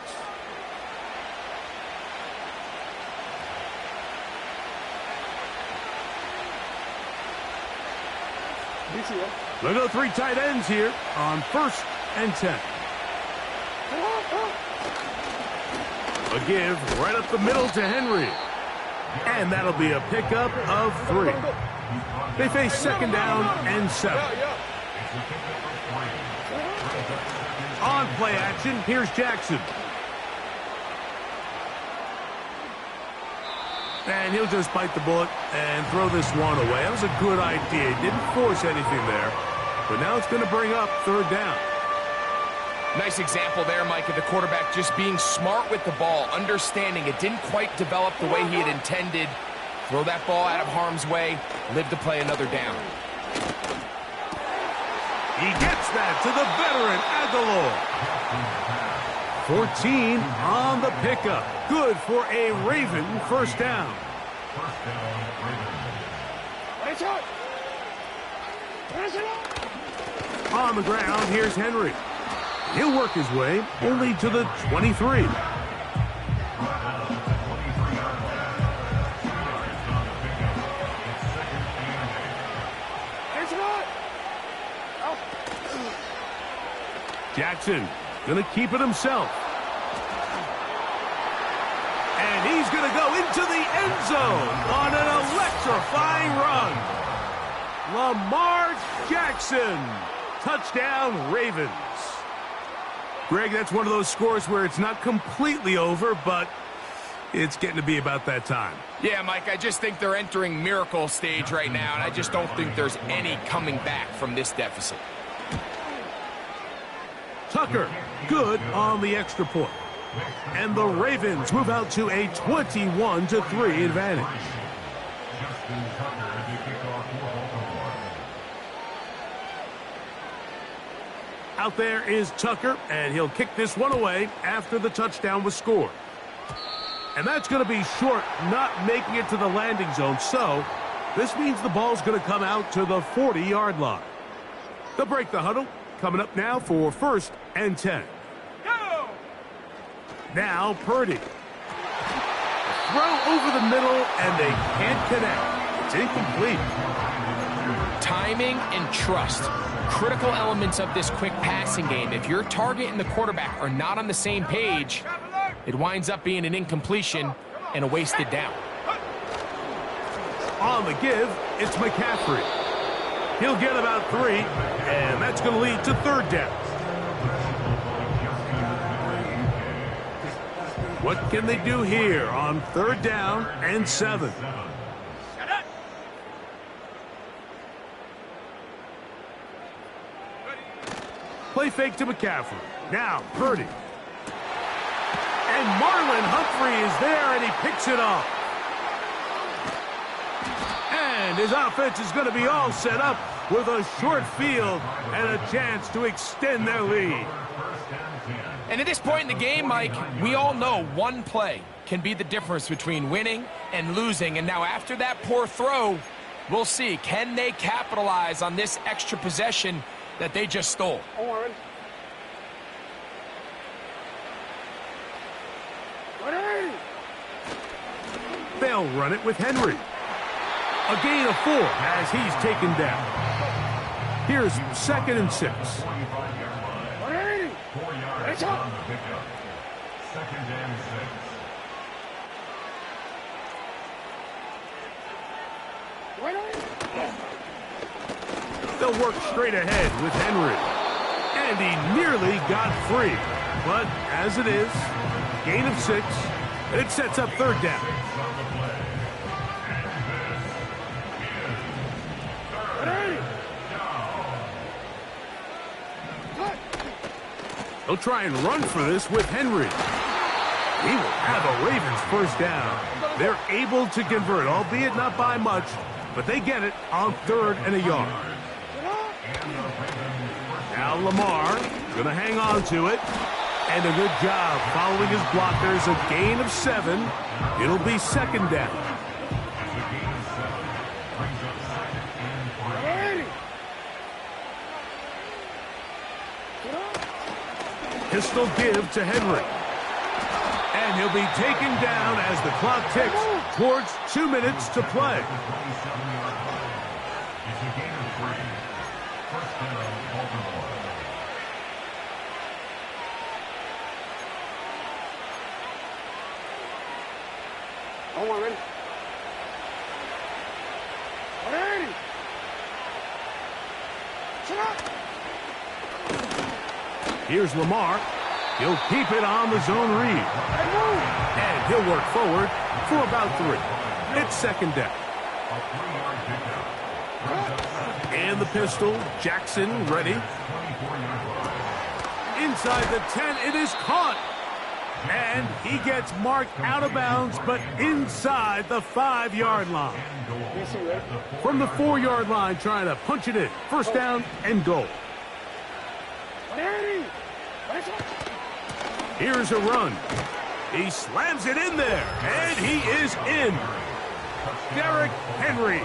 We'll go 3 tight ends here on 1st and 10. A give right up the middle to Henry. And that'll be a pickup of 3. They face 2nd down and 7. On play action, here's Jackson. And he'll just bite the bullet and throw this one away. That was a good idea. He didn't force anything there. But now it's going to bring up 3rd down. Nice example there, Mike, of the quarterback just being smart with the ball, understanding it didn't quite develop the way he had intended. Throw that ball out of harm's way, live to play another down. He gets that to the veteran, Aguilar. 14 on the pickup. Good for a Raven 1st down. On the ground, here's Henry. He'll work his way only to the 23. Jackson gonna keep it himself. And he's gonna go into the end zone on an electrifying run. Lamar Jackson. Touchdown, Ravens. Greg, that's one of those scores where it's not completely over, but it's getting to be about that time. Yeah, Mike, I just think they're entering miracle stage right now, and I just don't think there's any coming back from this deficit. Tucker, good on the extra point. And the Ravens move out to a 21-3 advantage. Out there is Tucker, and he'll kick this one away after the touchdown was scored. And that's going to be short, not making it to the landing zone. So this means the ball's going to come out to the 40-yard line. They'll break the huddle. Coming up now for 1st and 10. Go! Now Purdy. A throw over the middle, and they can't connect. It's incomplete. Timing and trust. Critical elements of this quick passing game. If your target and the quarterback are not on the same page, it winds up being an incompletion and a wasted down. On the give, it's McCaffrey. He'll get about 3, and that's going to lead to 3rd down. What can they do here on 3rd down and 7? Play fake to McCaffrey. Now Purdy. And Marlon Humphrey is there, and he picks it off. And his offense is going to be all set up with a short field and a chance to extend their lead. And at this point in the game, Mike, we all know one play can be the difference between winning and losing. And now after that poor throw, we'll see. Can they capitalize on this extra possession that they just stole? They'll run it with Henry. A gain of 4 as he's taken down. Here's 2nd and 6. It's up. 2nd and 6. They'll work straight ahead with Henry. And he nearly got free. But as it is, gain of 6, and it sets up 3rd down. They'll try and run for this with Henry. He will have a Ravens 1st down. They're able to convert, albeit not by much, but they get it on 3rd and a yard. Now Lamar going to hang on to it. And a good job following his blockers. A gain of 7. It'll be 2nd down. pistol give to Henry. And he'll be taken down as the clock ticks towards 2 minutes to play. It's a gain of 3. First down, Baltimore. Oh, one ready? Ready! Shut up! Here's Lamar. He'll keep it on the zone read. And he'll work forward for about 3. It's second down. And the pistol, Jackson ready. Inside the 10, it is caught. And he gets marked out of bounds, but inside the 5-yard line. From the 4-yard line, trying to punch it in. First down and goal. Here's a run. He slams it in there, and he is in. Derrick Henry,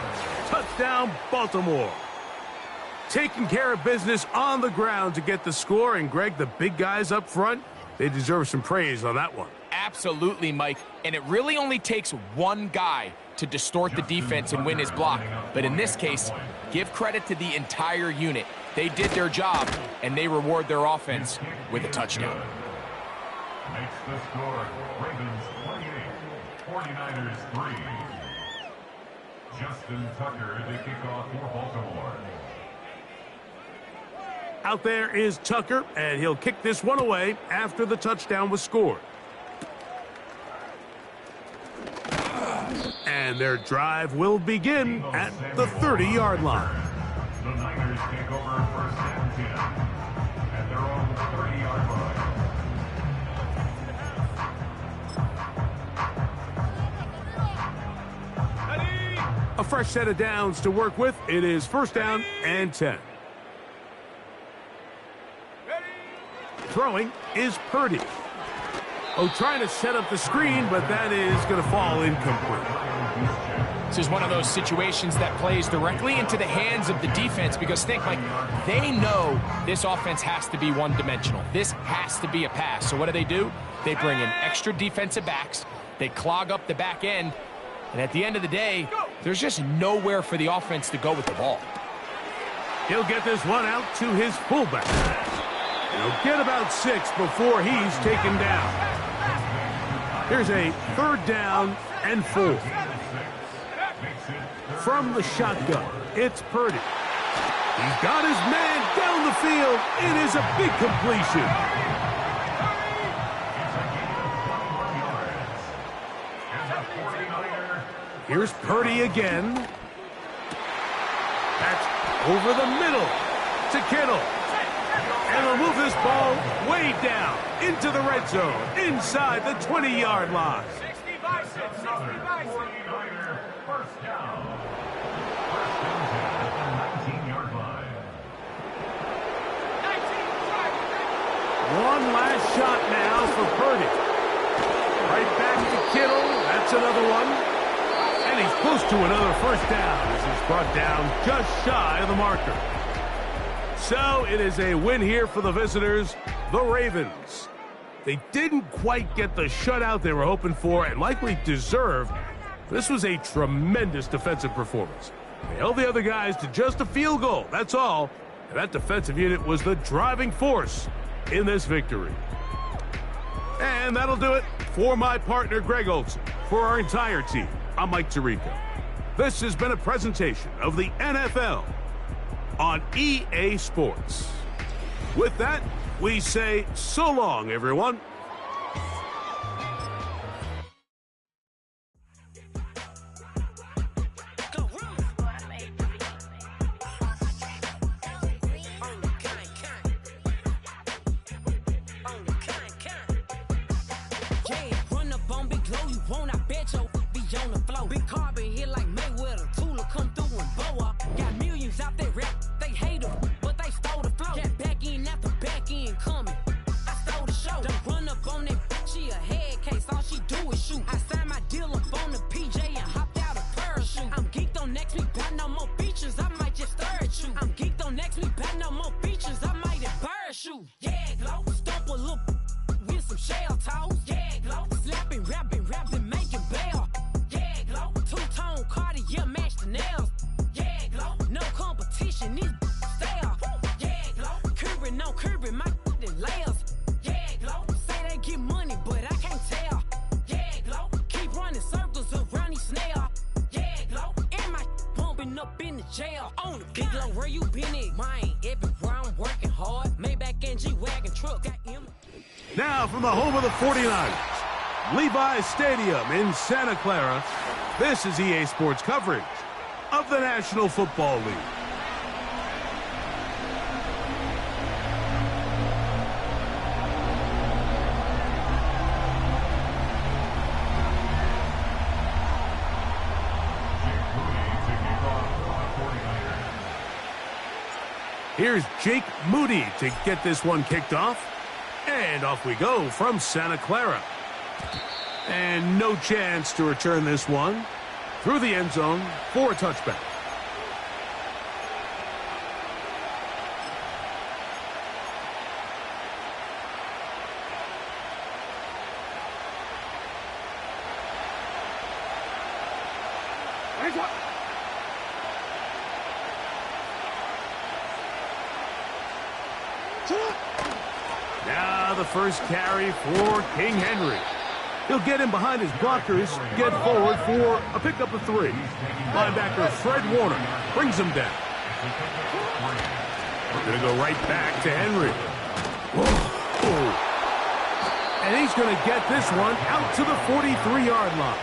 touchdown Baltimore. Taking care of business on the ground to get the score, and Greg, the big guys up front, they deserve some praise on that one. Absolutely, Mike. And it really only takes one guy to distort the defense and win his block. But in this case, give credit to the entire unit. They did their job, and they reward their offense with a touchdown. Makes the score. Ravens 28, 49ers 3. Justin Tucker to kick off for Baltimore. Out there is Tucker, and he'll kick this one away after the touchdown was scored. And their drive will begin at the 30-yard line. The Niners take over first and 10 at their own 30-yard line. A fresh set of downs to work with. It is first down and 10. Throwing is Purdy. Oh, trying to set up the screen, but that is going to fall incomplete. This is one of those situations that plays directly into the hands of the defense because think, Mike, they know this offense has to be one-dimensional. This has to be a pass. So what do? They bring in extra defensive backs. They clog up the back end. And at the end of the day, there's just nowhere for the offense to go with the ball. He'll get this one out to his fullback. He'll get about 6 before he's taken down. Here's a third down and 4. From the shotgun, it's Purdy. He's got his man down the field. It is a big completion. Here's Purdy again. That's over the middle to Kittle. And they'll move this ball way down into the red zone, inside the 20-yard line. 60 bison, 60 bison. 49er first down. First and 10 at the 19-yard line. One last shot now for Purdy. Right back to Kittle. That's another one. And he's close to another first down. This is brought down just shy of the marker. So it is a win here for the visitors, the Ravens. They didn't quite get the shutout they were hoping for and likely deserved. This was a tremendous defensive performance. They held the other guys to just a field goal, that's all. And that defensive unit was the driving force in this victory. And that'll do it for my partner, Greg Olson. For our entire team, I'm Mike Tirico. This has been a presentation of the NFL on EA Sports. With that, we say so long, everyone. Coming. I stole the show. Don't run up Pulling up in the jail on the big low, where you been at? Mine, everywhere I'm working hard. Maybach and G-Wagon truck. Got him. Now from the home of the 49ers, Levi's Stadium in Santa Clara, this is EA Sports coverage of the National Football League. Here's Jake Moody to get this one kicked off. And off we go from Santa Clara. And no chance to return this one through the end zone for a touchback. Now the first carry for King Henry. He'll get in behind his blockers, get forward for a pickup of 3. Linebacker Fred Warner brings him down. We're going to go right back to Henry. Whoa. And he's going to get this one out to the 43-yard line.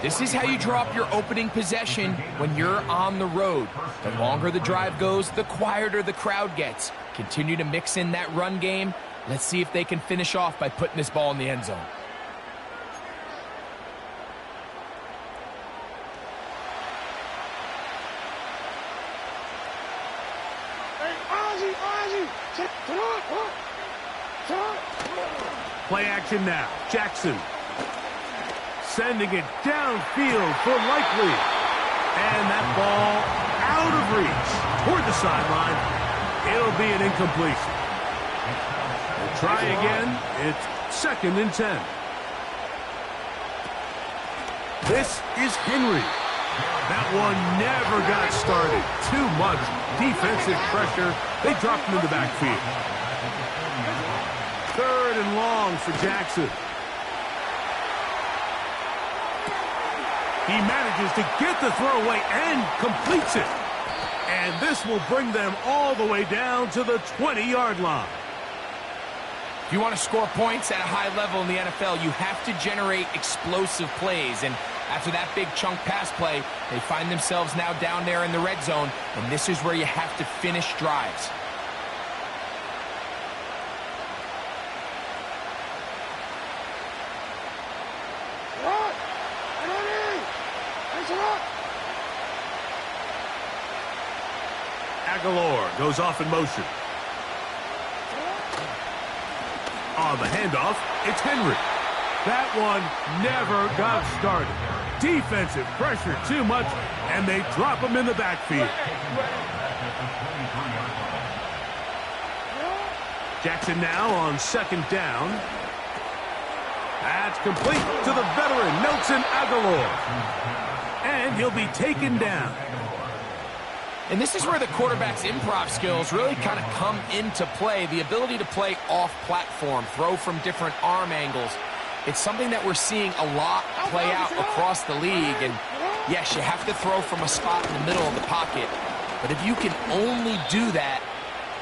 This is how you draw up your opening possession when you're on the road. The longer the drive goes, the quieter the crowd gets. Continue to mix in that run game. Let's see if they can finish off by putting this ball in the end zone. Play action now. Jackson sending it downfield for Likely. And that ball out of reach toward the sideline. It'll be an incompletion. We'll try again. It's 2nd and 10. This is Henry. That one never got started. Too much defensive pressure. They dropped him in the backfield. 3rd and long for Jackson. He manages to get the throw away and completes it. And this will bring them all the way down to the 20-yard line. If you want to score points at a high level in the NFL, you have to generate explosive plays. And after that big chunk pass play, they find themselves now down there in the red zone. And this is where you have to finish drives. Aguilar goes off in motion. On the handoff, it's Henry. That one never got started. Defensive pressure too much, and they drop him in the backfield. Jackson now on 2nd down. That's complete to the veteran, Nelson Aguilar. And he'll be taken down. And this is where the quarterback's improv skills really kind of come into play. The ability to play off-platform, throw from different arm angles. It's something that we're seeing a lot play out across the league. And yes, you have to throw from a spot in the middle of the pocket. But if you can only do that,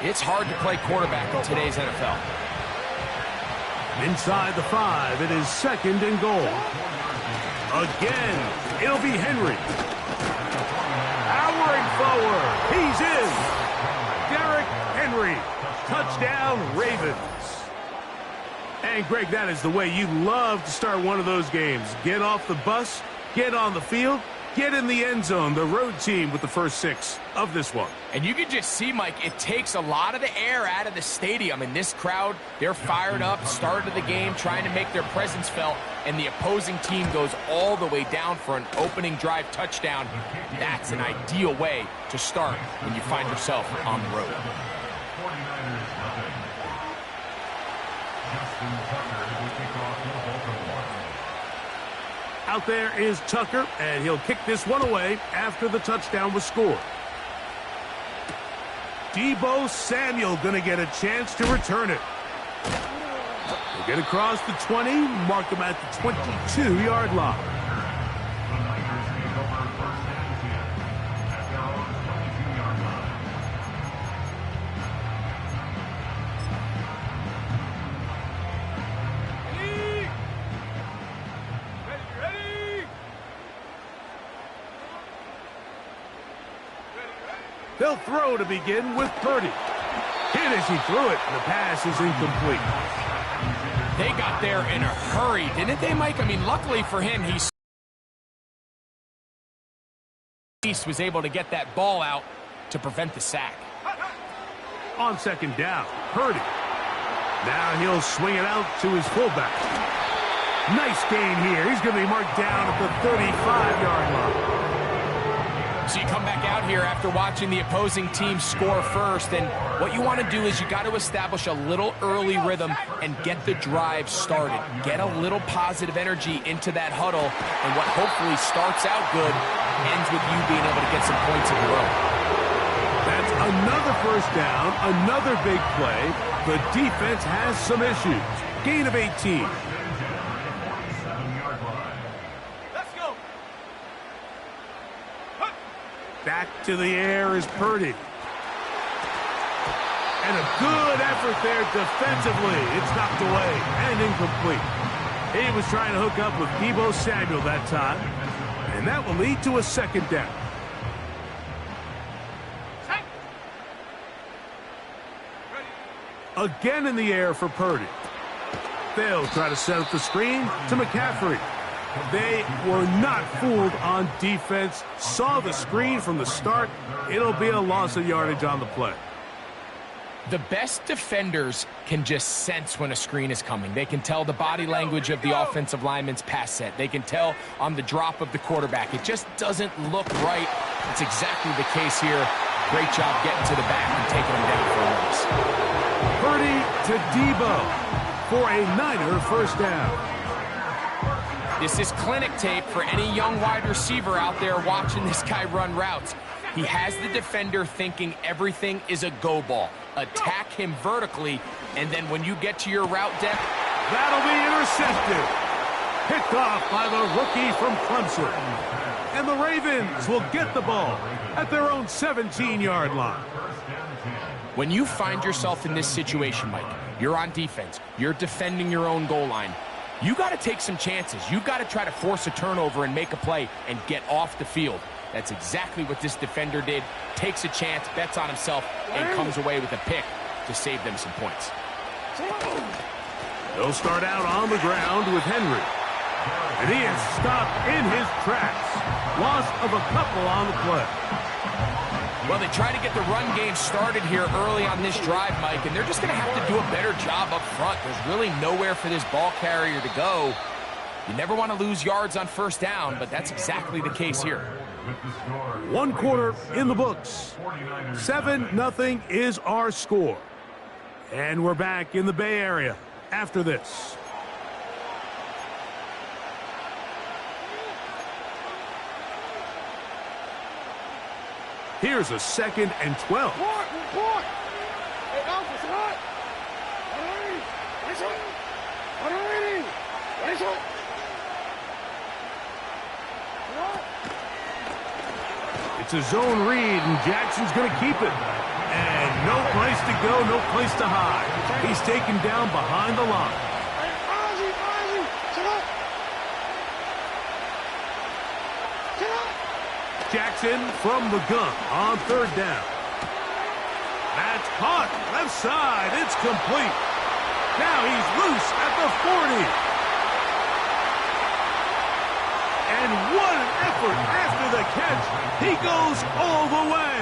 it's hard to play quarterback in today's NFL. Inside the 5, it is 2nd and goal. Again, it'll be Henry. Powering forward. He's in. Derrick Henry. Touchdown, Ravens. And, Greg, that is the way you love to start one of those games. Get off the bus, get on the field, get in the end zone. The road team with the first 6 of this one. And you can just see, Mike, it takes a lot of the air out of the stadium. And this crowd, they're fired up, start of the game, trying to make their presence felt. And the opposing team goes all the way down for an opening drive touchdown. That's an ideal way to start when you find yourself on the road. Out there is Tucker, and he'll kick this one away after the touchdown was scored. Deebo Samuel going to get a chance to return it. He'll get across the 20, mark him at the 22-yard line. They'll throw to begin with Purdy. Hit as he threw it. The pass is incomplete. They got there in a hurry, didn't they, Mike? I mean, luckily for him, he was able to get that ball out to prevent the sack. On second down, Purdy. Now he'll swing it out to his fullback. Nice gain here. He's going to be marked down at the 35-yard line. So you come back out here after watching the opposing team score first, and what you want to do is you got to establish a little early rhythm and get the drive started. Get a little positive energy into that huddle, and what hopefully starts out good ends with you being able to get some points of your own. That's another first down, another big play. The defense has some issues. Gain of 18. Back to the air is Purdy. And a good effort there defensively. It's knocked away and incomplete. He was trying to hook up with Deebo Samuel that time. And that will lead to a second down. Again in the air for Purdy. They'll try to set up the screen to McCaffrey. They were not fooled on defense. Saw the screen from the start. It'll be a loss of yardage on the play. The best defenders can just sense when a screen is coming. They can tell the body language of the offensive lineman's pass set. They can tell on the drop of the quarterback. It just doesn't look right. It's exactly the case here. Great job getting to the back and taking him down for a loss. Purdy to Deebo for a Niner first down. This is clinic tape for any young wide receiver out there watching this guy run routes. He has the defender thinking everything is a go ball. Attack him vertically, and then when you get to your route depth, that'll be intercepted. Picked off by the rookie from Clemson. And the Ravens will get the ball at their own 17-yard line. When you find yourself in this situation, Mike, you're on defense, you're defending your own goal line, you got to take some chances. You got to try to force a turnover and make a play and get off the field. That's exactly what this defender did. Takes a chance, bets on himself, and comes away with a pick to save them some points. They'll start out on the ground with Henry. And he is stopped in his tracks. Loss of a couple on the play. Well, they try to get the run game started here early on this drive, Mike, and they're just going to have to do a better job up front. There's really nowhere for this ball carrier to go. You never want to lose yards on first down, but that's exactly the case here. One quarter in the books. 7-0 is our score. And we're back in the Bay Area after this. Here's a 2nd and 12. It's a zone read, and Jackson's going to keep it. And no place to go, no place to hide. He's taken down behind the line. Jackson from the gun on 3rd down. That's caught. Left side. It's complete. Now he's loose at the 40. And what an effort after the catch. He goes all the way.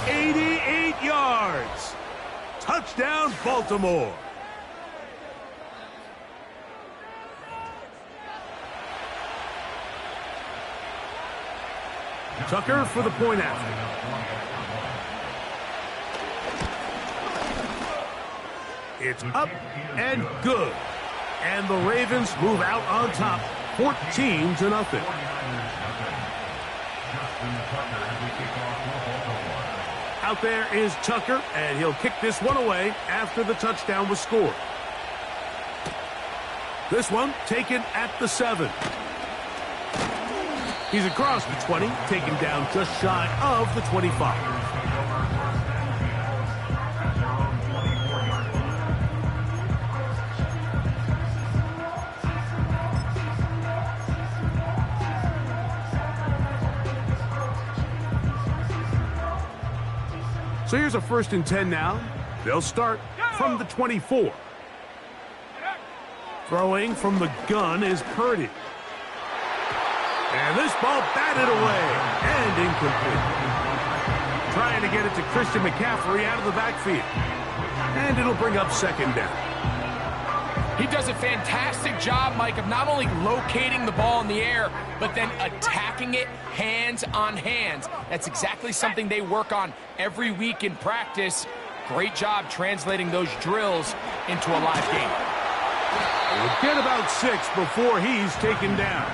88 yards. Touchdown, Baltimore. Tucker for the point after. It's up and good. And the Ravens move out on top, 14-0. Out there is Tucker, and he'll kick this one away after the touchdown was scored. This one taken at the 7. He's across the 20, taken down just shy of the 25. So here's a 1st and 10 now. They'll start from the 24. Throwing from the gun is Purdy. And this ball batted away and incomplete. Trying to get it to Christian McCaffrey out of the backfield. And it'll bring up 2nd down. He does a fantastic job, Mike, of not only locating the ball in the air, but then attacking it hands on hands. That's exactly something they work on every week in practice. Great job translating those drills into a live game. We'll get about 6 before he's taken down.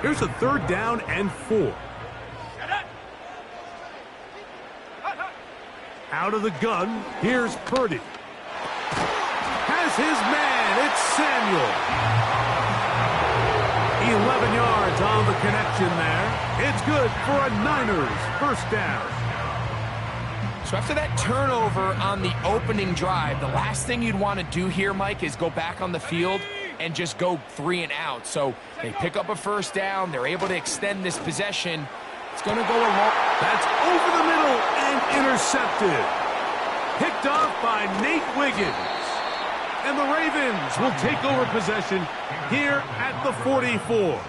Here's a 3rd down and 4. Out of the gun, here's Purdy. Has his man, it's Samuel. 11 yards on the connection there. It's good for a Niners 1st down. So after that turnover on the opening drive, the last thing you'd want to do here, Mike, is go back on the field and just go 3 and out. So they pick up a 1st down. They're able to extend this possession. It's going to go along. That's over the middle and intercepted. Picked off by Nate Wiggins. And the Ravens will take over possession here at the 44.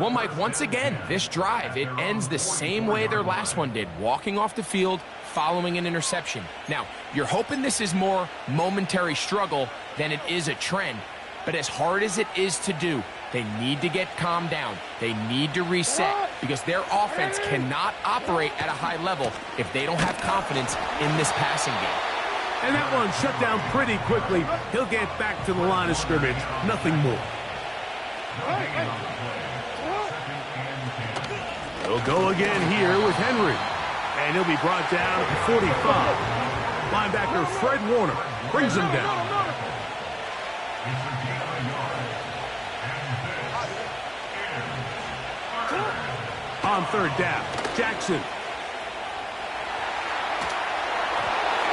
Well, Mike, once again, this drive, it ends the same way their last one did, walking off the field following an interception. Now, you're hoping this is more momentary struggle than it is a trend, but as hard as it is to do, they need to get calmed down. They need to reset because their offense cannot operate at a high level if they don't have confidence in this passing game. And that one shut down pretty quickly. He'll get back to the line of scrimmage. Nothing more. He'll go again here with Henry. And he'll be brought down at the 45. Linebacker Fred Warner brings him down. On 3rd down, Jackson.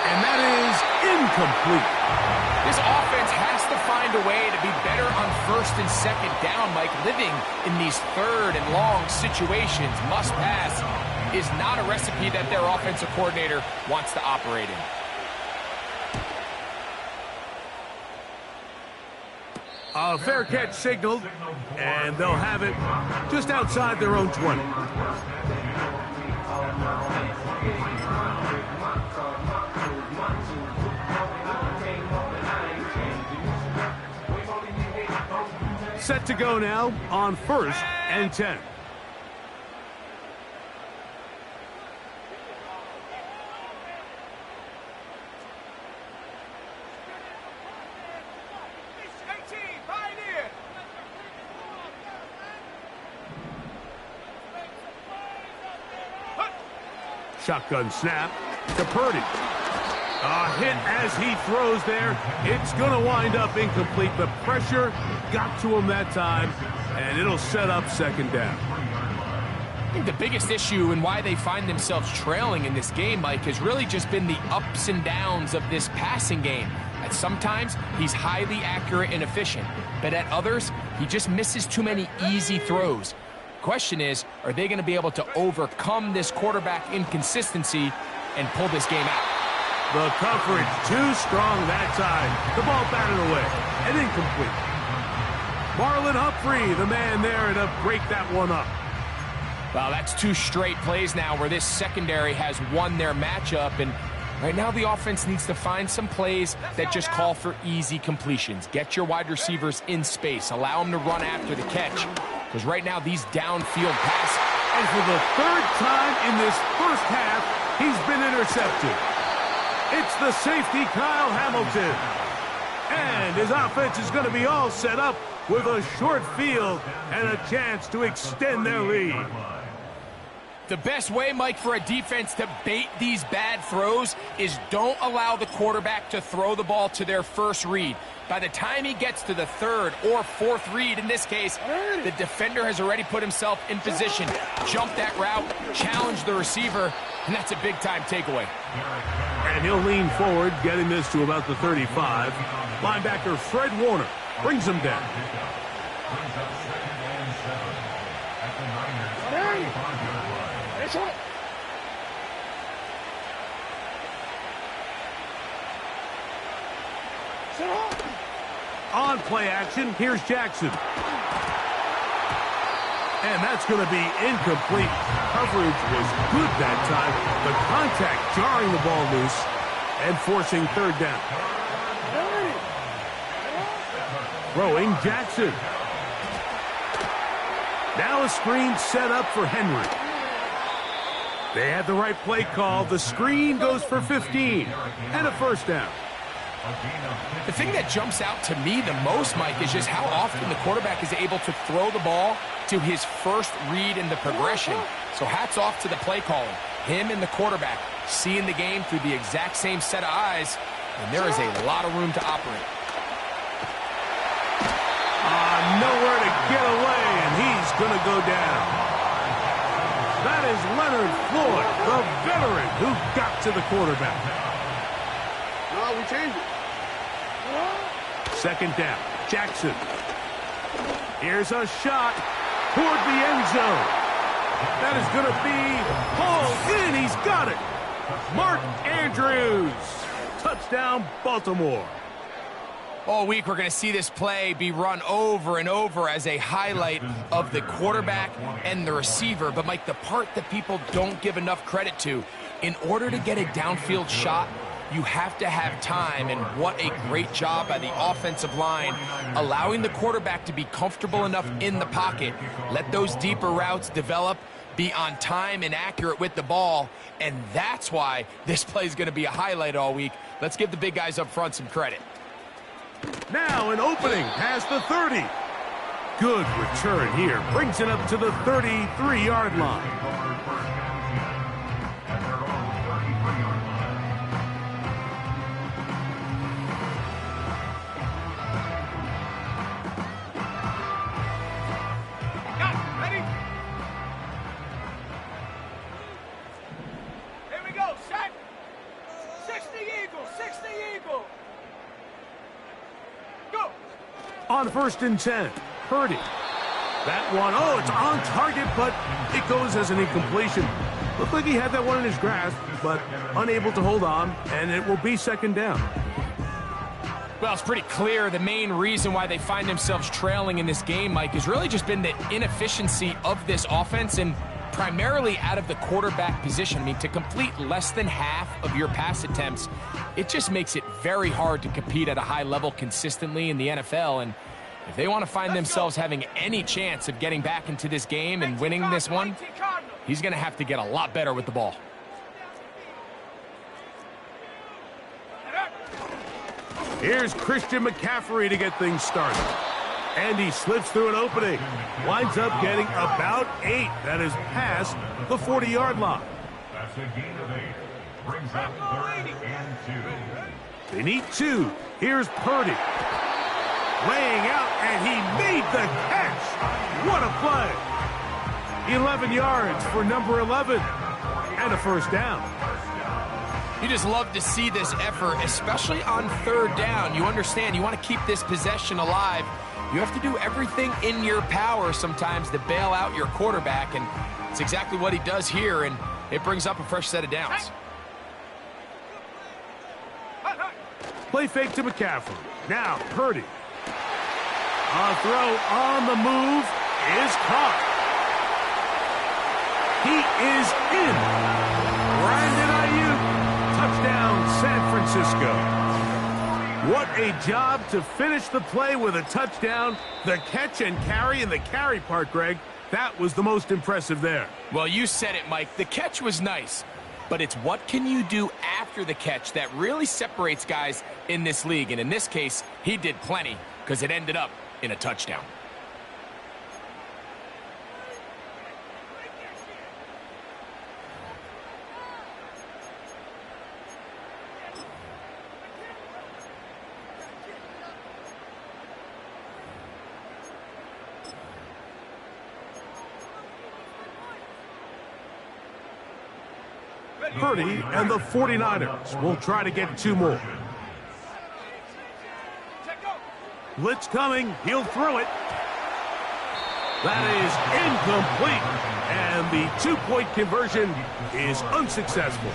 And that is incomplete. This offense has to find a way to be better on 1st and 2nd down, Mike. Living in these 3rd and long situations, must pass, is not a recipe that their offensive coordinator wants to operate in. A fair catch signaled, and they'll have it just outside their own 20. Set to go now on 1st and 10. Shotgun snap to Purdy. A hit as he throws there. It's going to wind up incomplete. The pressure got to him that time, and it'll set up 2nd down. I think the biggest issue and why they find themselves trailing in this game, Mike, has really just been the ups and downs of this passing game. At sometimes, he's highly accurate and efficient, but at others, he just misses too many easy throws. Question is, are they going to be able to overcome this quarterback inconsistency and pull this game out? The coverage too strong that time. The ball batted away and incomplete. Marlon Humphrey, the man there to break that one up. Well, that's 2 straight plays now where this secondary has won their matchup, and right now the offense needs to find some plays that just call for easy completions. Get your wide receivers in space. Allow them to run after the catch. Because right now, these downfield passes. And for the 3rd time in this 1st half, he's been intercepted. It's the safety, Kyle Hamilton. And his offense is going to be all set up with a short field and a chance to extend their lead. The best way, Mike, for a defense to bait these bad throws is don't allow the quarterback to throw the ball to their first read. By the time he gets to the 3rd or 4th read, in this case, the defender has already put himself in position, jump that route, challenge the receiver, and that's a big-time takeaway. And he'll lean forward, getting this to about the 35. Linebacker Fred Warner brings him down. Brings up 2nd and 7 at the Niners 35-yard line. On play action, here's Jackson. And that's going to be incomplete. Coverage was good that time. The contact jarring the ball loose and forcing 3rd down. Throwing Jackson. Now a screen set up for Henry. They had the right play call. The screen goes for 15 and a 1st down. The thing that jumps out to me the most, Mike, is just how often the quarterback is able to throw the ball to his first read in the progression. So hats off to the play calling. Him and the quarterback seeing the game through the exact same set of eyes, and there is a lot of room to operate. Nowhere to get away, and he's going to go down. That is Leonard Floyd, the veteran who got to the quarterback. No, we changed it. 2nd down, Jackson. Here's a shot toward the end zone. That is going to be hauled in. He's got it. Mark Andrews. Touchdown, Baltimore. All week, we're going to see this play be run over and over as a highlight of the quarterback and the receiver. But, Mike, the part that people don't give enough credit to, in order to get a downfield shot, you have to have time, and what a great job by the offensive line, allowing the quarterback to be comfortable enough in the pocket, let those deeper routes develop, be on time and accurate with the ball, and that's why this play is going to be a highlight all week. Let's give the big guys up front some credit. Now an opening past the 30. Good return here. Brings it up to the 33-yard line. On 1st and 10, Purdy. That one, it's on target, but it goes as an incompletion. Looked like he had that one in his grasp, but unable to hold on, and it will be 2nd down. Well, it's pretty clear the main reason why they find themselves trailing in this game, Mike, has really just been the inefficiency of this offense and primarily out of the quarterback position. I mean, to complete less than half of your pass attempts, it just makes it very hard to compete at a high level consistently in the NFL. And if they want to find themselves having any chance of getting back into this game and winning this one, he's going to have to get a lot better with the ball. Here's Christian McCaffrey to get things started. And he slips through an opening. Winds up getting about 8. That is past the 40-yard line. That's a gain of 8. Brings up 3rd and 2. They need 2. Here's Purdy. Laying out, and he made the catch. What a play. 11 yards for number 11. And a 1st down. You just love to see this effort, especially on 3rd down. You understand, you want to keep this possession alive. You have to do everything in your power sometimes to bail out your quarterback, and it's exactly what he does here, and it brings up a fresh set of downs. Play fake to McCaffrey. Now Purdy. A throw on the move is caught. He is in. Brandon Ayuk. Touchdown, San Francisco. What a job to finish the play with a touchdown. The catch and carry, and the carry part, Greg, that was the most impressive there. Well, you said it, Mike. The catch was nice, but it's what can you do after the catch that really separates guys in this league. And in this case, he did plenty because it ended up in a touchdown. Purdy and the 49ers will try to get 2 more. Blitz coming. He'll throw it. That is incomplete. And the two-point conversion is unsuccessful.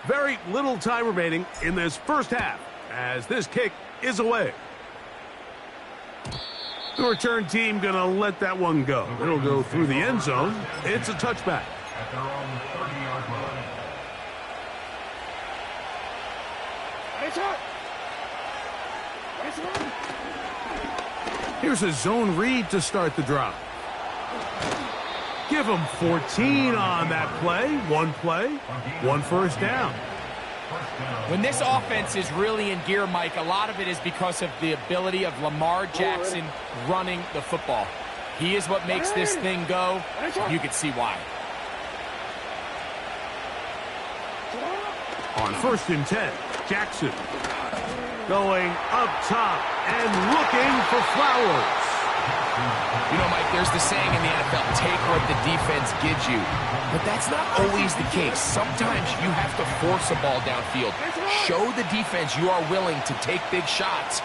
Very little time remaining in this first half as this kick is away. The return team going to let that one go. It'll go through the end zone. It's a touchback. At their own 30-yard line. Here's a zone read to start the drive. Give them 14 on that play. One first down. When this offense is really in gear, Mike, a lot of it is because of the ability of Lamar Jackson running the football. He is what makes this thing go. You can see why. On 1st and 10, Jackson going up top and looking for Flowers. You know, Mike, there's the saying in the NFL, take what the defense gives you. But that's not always the case. Sometimes you have to force a ball downfield. Show the defense you are willing to take big shots.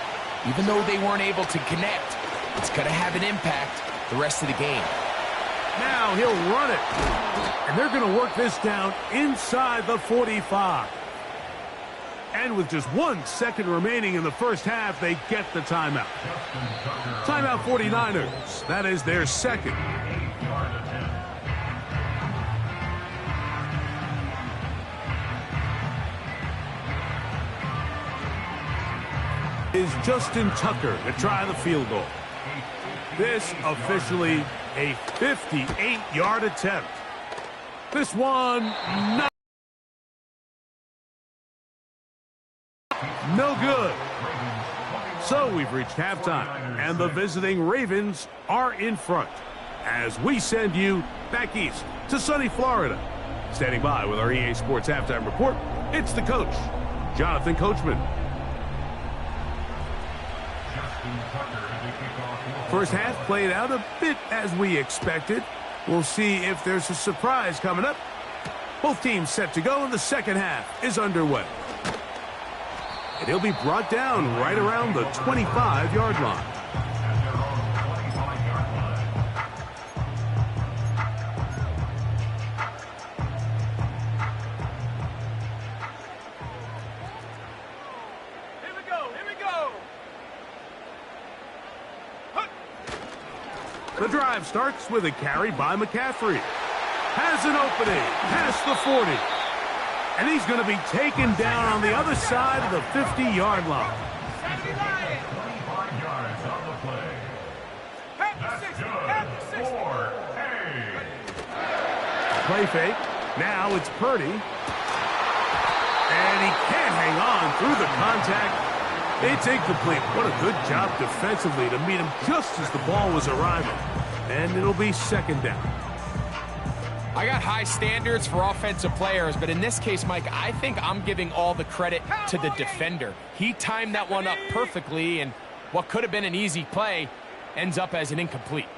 Even though they weren't able to connect, it's going to have an impact the rest of the game. Now he'll run it. And they're going to work this down inside the 45. And with just 1 second remaining in the first half, they get the timeout. Timeout 49ers. That is their second. Is Justin Tucker to try the field goal. This officially a 58-yard attempt. This one, no good. So we've reached halftime, and the visiting Ravens are in front as we send you back east to sunny Florida. Standing by with our EA Sports Halftime Report, it's the coach, Jonathan Coachman. First half played out a bit as we expected. We'll see if there's a surprise coming up. Both teams set to go, and the second half is underway. And he'll be brought down right around the 25-yard line. The drive starts with a carry by McCaffrey. Has an opening past the 40. And he's going to be taken down on the other side of the 50-yard line. 25 yards on the play. That's good for Play fake. Now it's Purdy. And he can't hang on through the contact. It's incomplete. What a good job defensively to meet him just as the ball was arriving. And it'll be second down. I got high standards for offensive players, but in this case, Mike, I think I'm giving all the credit to the defender. He timed that one up perfectly, and what could have been an easy play ends up as an incomplete.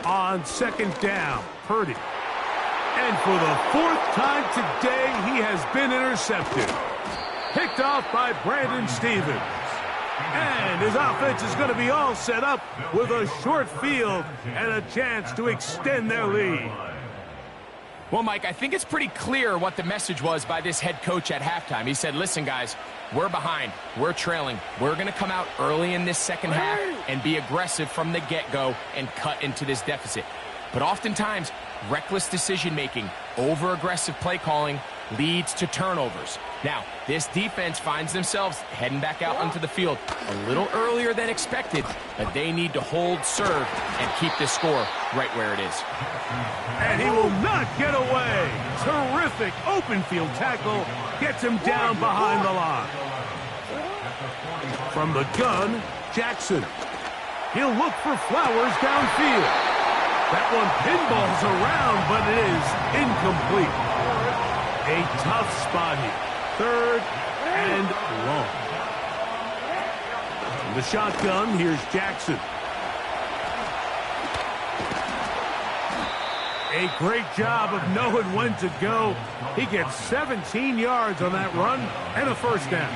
On second down, Purdy. And for the 4th time today, he has been intercepted. Picked off by Brandon Stevens. And his offense is going to be all set up with a short field and a chance to extend their lead. Well, Mike, I think it's pretty clear what the message was by this head coach at halftime. He said, listen, guys, we're behind. We're trailing. We're going to come out early in this second half and be aggressive from the get-go and cut into this deficit. But oftentimes, reckless decision-making, over-aggressive play calling leads to turnovers. Now, this defense finds themselves heading back out onto the field a little earlier than expected, but they need to hold serve and keep this score right where it is. And he will not get away. Terrific open field tackle gets him down behind the line. From the gun, Jackson. He'll look for Flowers downfield. That one pinballs around, but it is incomplete. A tough spot here. 3rd and long. the shotgun, here's Jackson. A great job of knowing when to go. He gets 17 yards on that run and a first down.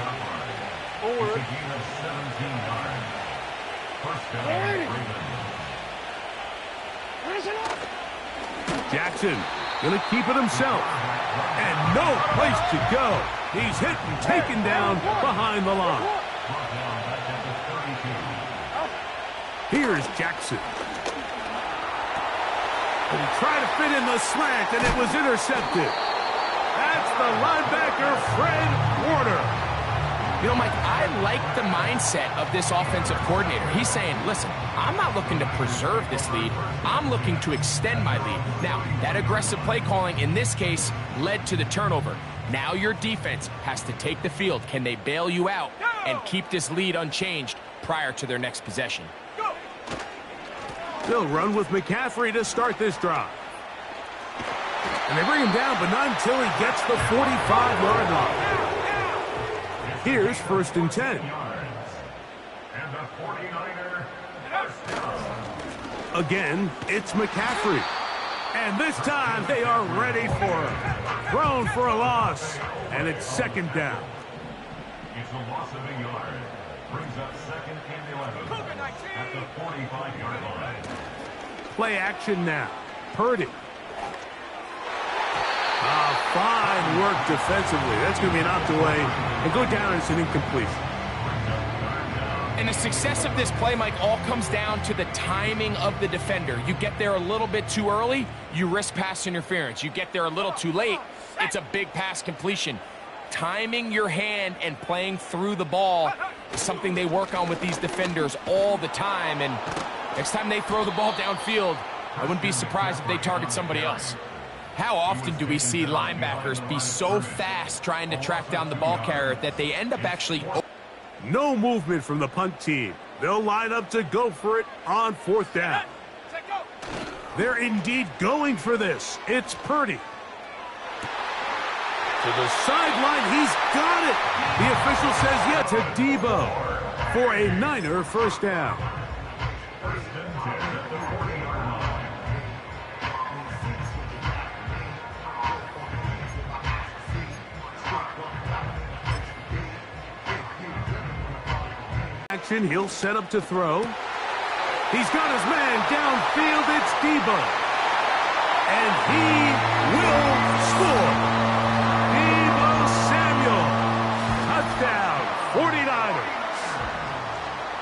Jackson gonna keep it himself. And no place to go. He's hit and taken down behind the line. Here's Jackson. And he tried to fit in the slant, and it was intercepted. That's the linebacker, Fred Warner. You know, Mike, I like the mindset of this offensive coordinator. He's saying, listen, I'm not looking to preserve this lead. I'm looking to extend my lead. Now, that aggressive play calling in this case led to the turnover. Now your defense has to take the field. Can they bail you out and keep this lead unchanged prior to their next possession? They'll run with McCaffrey to start this drive. And they bring him down, but not until he gets the 45-yard line. Here's 1st and 10. And the 49er first down. Again, it's McCaffrey. And this time they are ready for him. Thrown for a loss. And it's 2nd down. It's a loss of a yard. Brings up 2nd and 11 at the 45-yard line. Play action now. Purdy. Fine work defensively. That's going to be knocked away and go down as an incompletion. And the success of this play, Mike, all comes down to the timing of the defender. You get there a little bit too early, you risk pass interference. You get there a little too late, it's a big pass completion. Timing your hand and playing through the ball is something they work on with these defenders all the time. And next time they throw the ball downfield, I wouldn't be surprised if they target somebody else. How often do we see linebackers be so fast trying to track down the ball carrier that they end up actually... No movement from the punt team. They'll line up to go for it on 4th down. They're indeed going for this. It's Purdy. To the sideline, he's got it. The official says yes to Debo for a Niner first down. Action, he'll set up to throw. He's got his man downfield. It's Debo. And he will score. Debo Samuel. Touchdown, 49ers.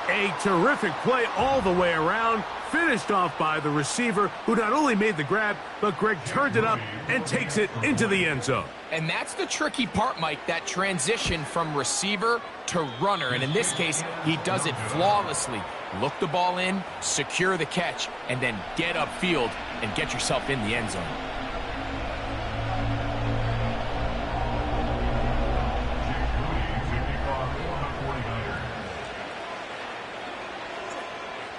A terrific play all the way around. Finished off by the receiver, who not only made the grab, but Greg turned it up and takes it into the end zone. And that's the tricky part, Mike, that transition from receiver to runner. And in this case, he does it flawlessly. Look the ball in, secure the catch, and then get upfield and get yourself in the end zone.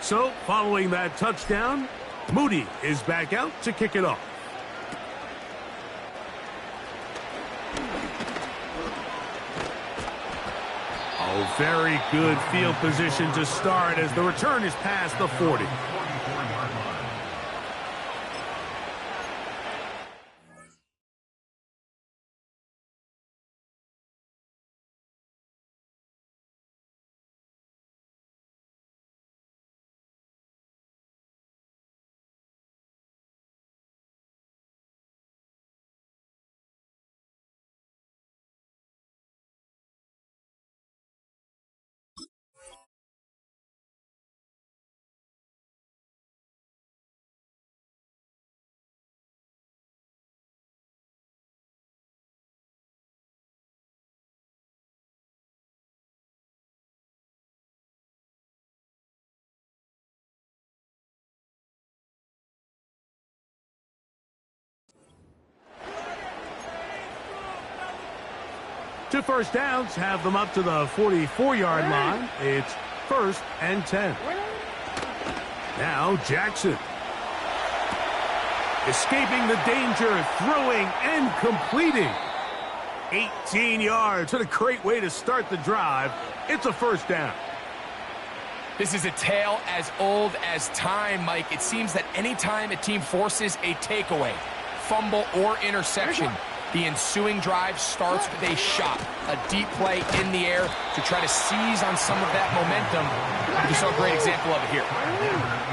So, following that touchdown, Moody is back out to kick it off. Oh, very good field position to start as the return is past the 40. Two first downs have them up to the 44-yard line. It's 1st and 10. Now Jackson. Escaping the danger, throwing and completing. 18 yards. What a great way to start the drive. It's a first down. This is a tale as old as time, Mike. It seems that anytime a team forces a takeaway, fumble, or interception, the ensuing drive starts with a shot, a deep play in the air to try to seize on some of that momentum. You saw a great example of it here.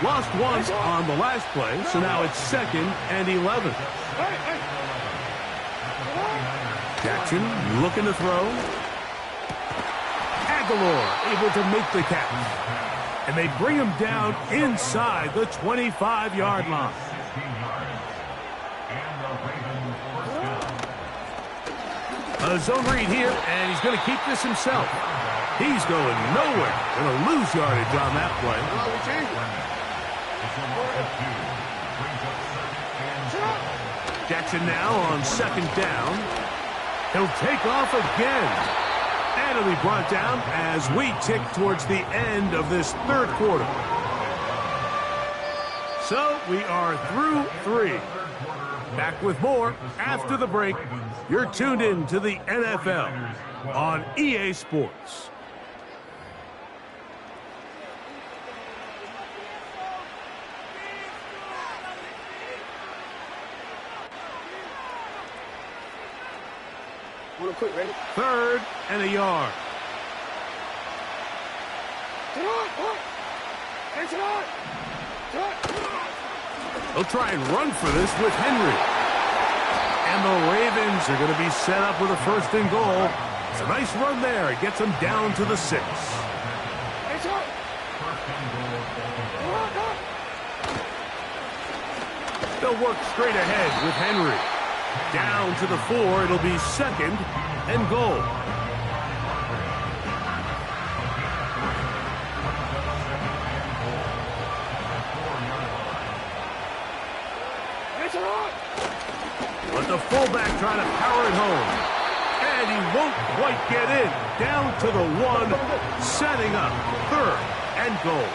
Lost once on the last play, so now it's 2nd and 11. Jackson looking to throw. Aguilar able to make the catch. And they bring him down inside the 25-yard line. A zone read here, and he's going to keep this himself. He's going nowhere. Going to lose yardage on that play. Jackson now on 2nd down. He'll take off again. And it'll be brought down as we tick towards the end of this 3rd quarter. So we are through 3. Back with more after the break. You're tuned in to the NFL on EA Sports. Quick, ready? 3rd and a yard. They'll try and run for this with Henry. And the Ravens are going to be set up with a 1st and goal. It's a nice run there. It gets them down to the 6. They'll work straight ahead with Henry. Down to the 4. It'll be 2nd and goal. But the fullback trying to power it home. And he won't quite get in. Down to the 1. Setting up 3rd and goal.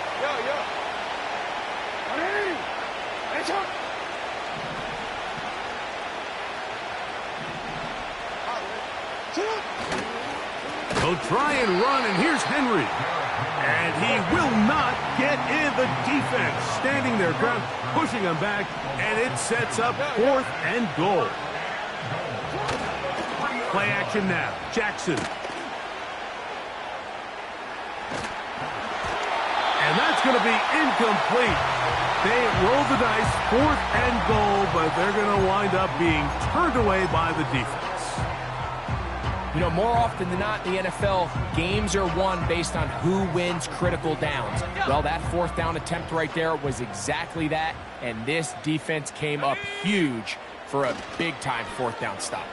They'll try and run, and here's Henry. And he will not get in. The defense standing their ground, pushing him back, and it sets up 4th and goal. Play action now. Jackson. And that's going to be incomplete. They roll the dice, 4th and goal, but they're going to wind up being turned away by the defense. You know, more often than not in the NFL, games are won based on who wins critical downs. Well, that 4th down attempt right there was exactly that, and this defense came up huge for a big-time 4th down stop.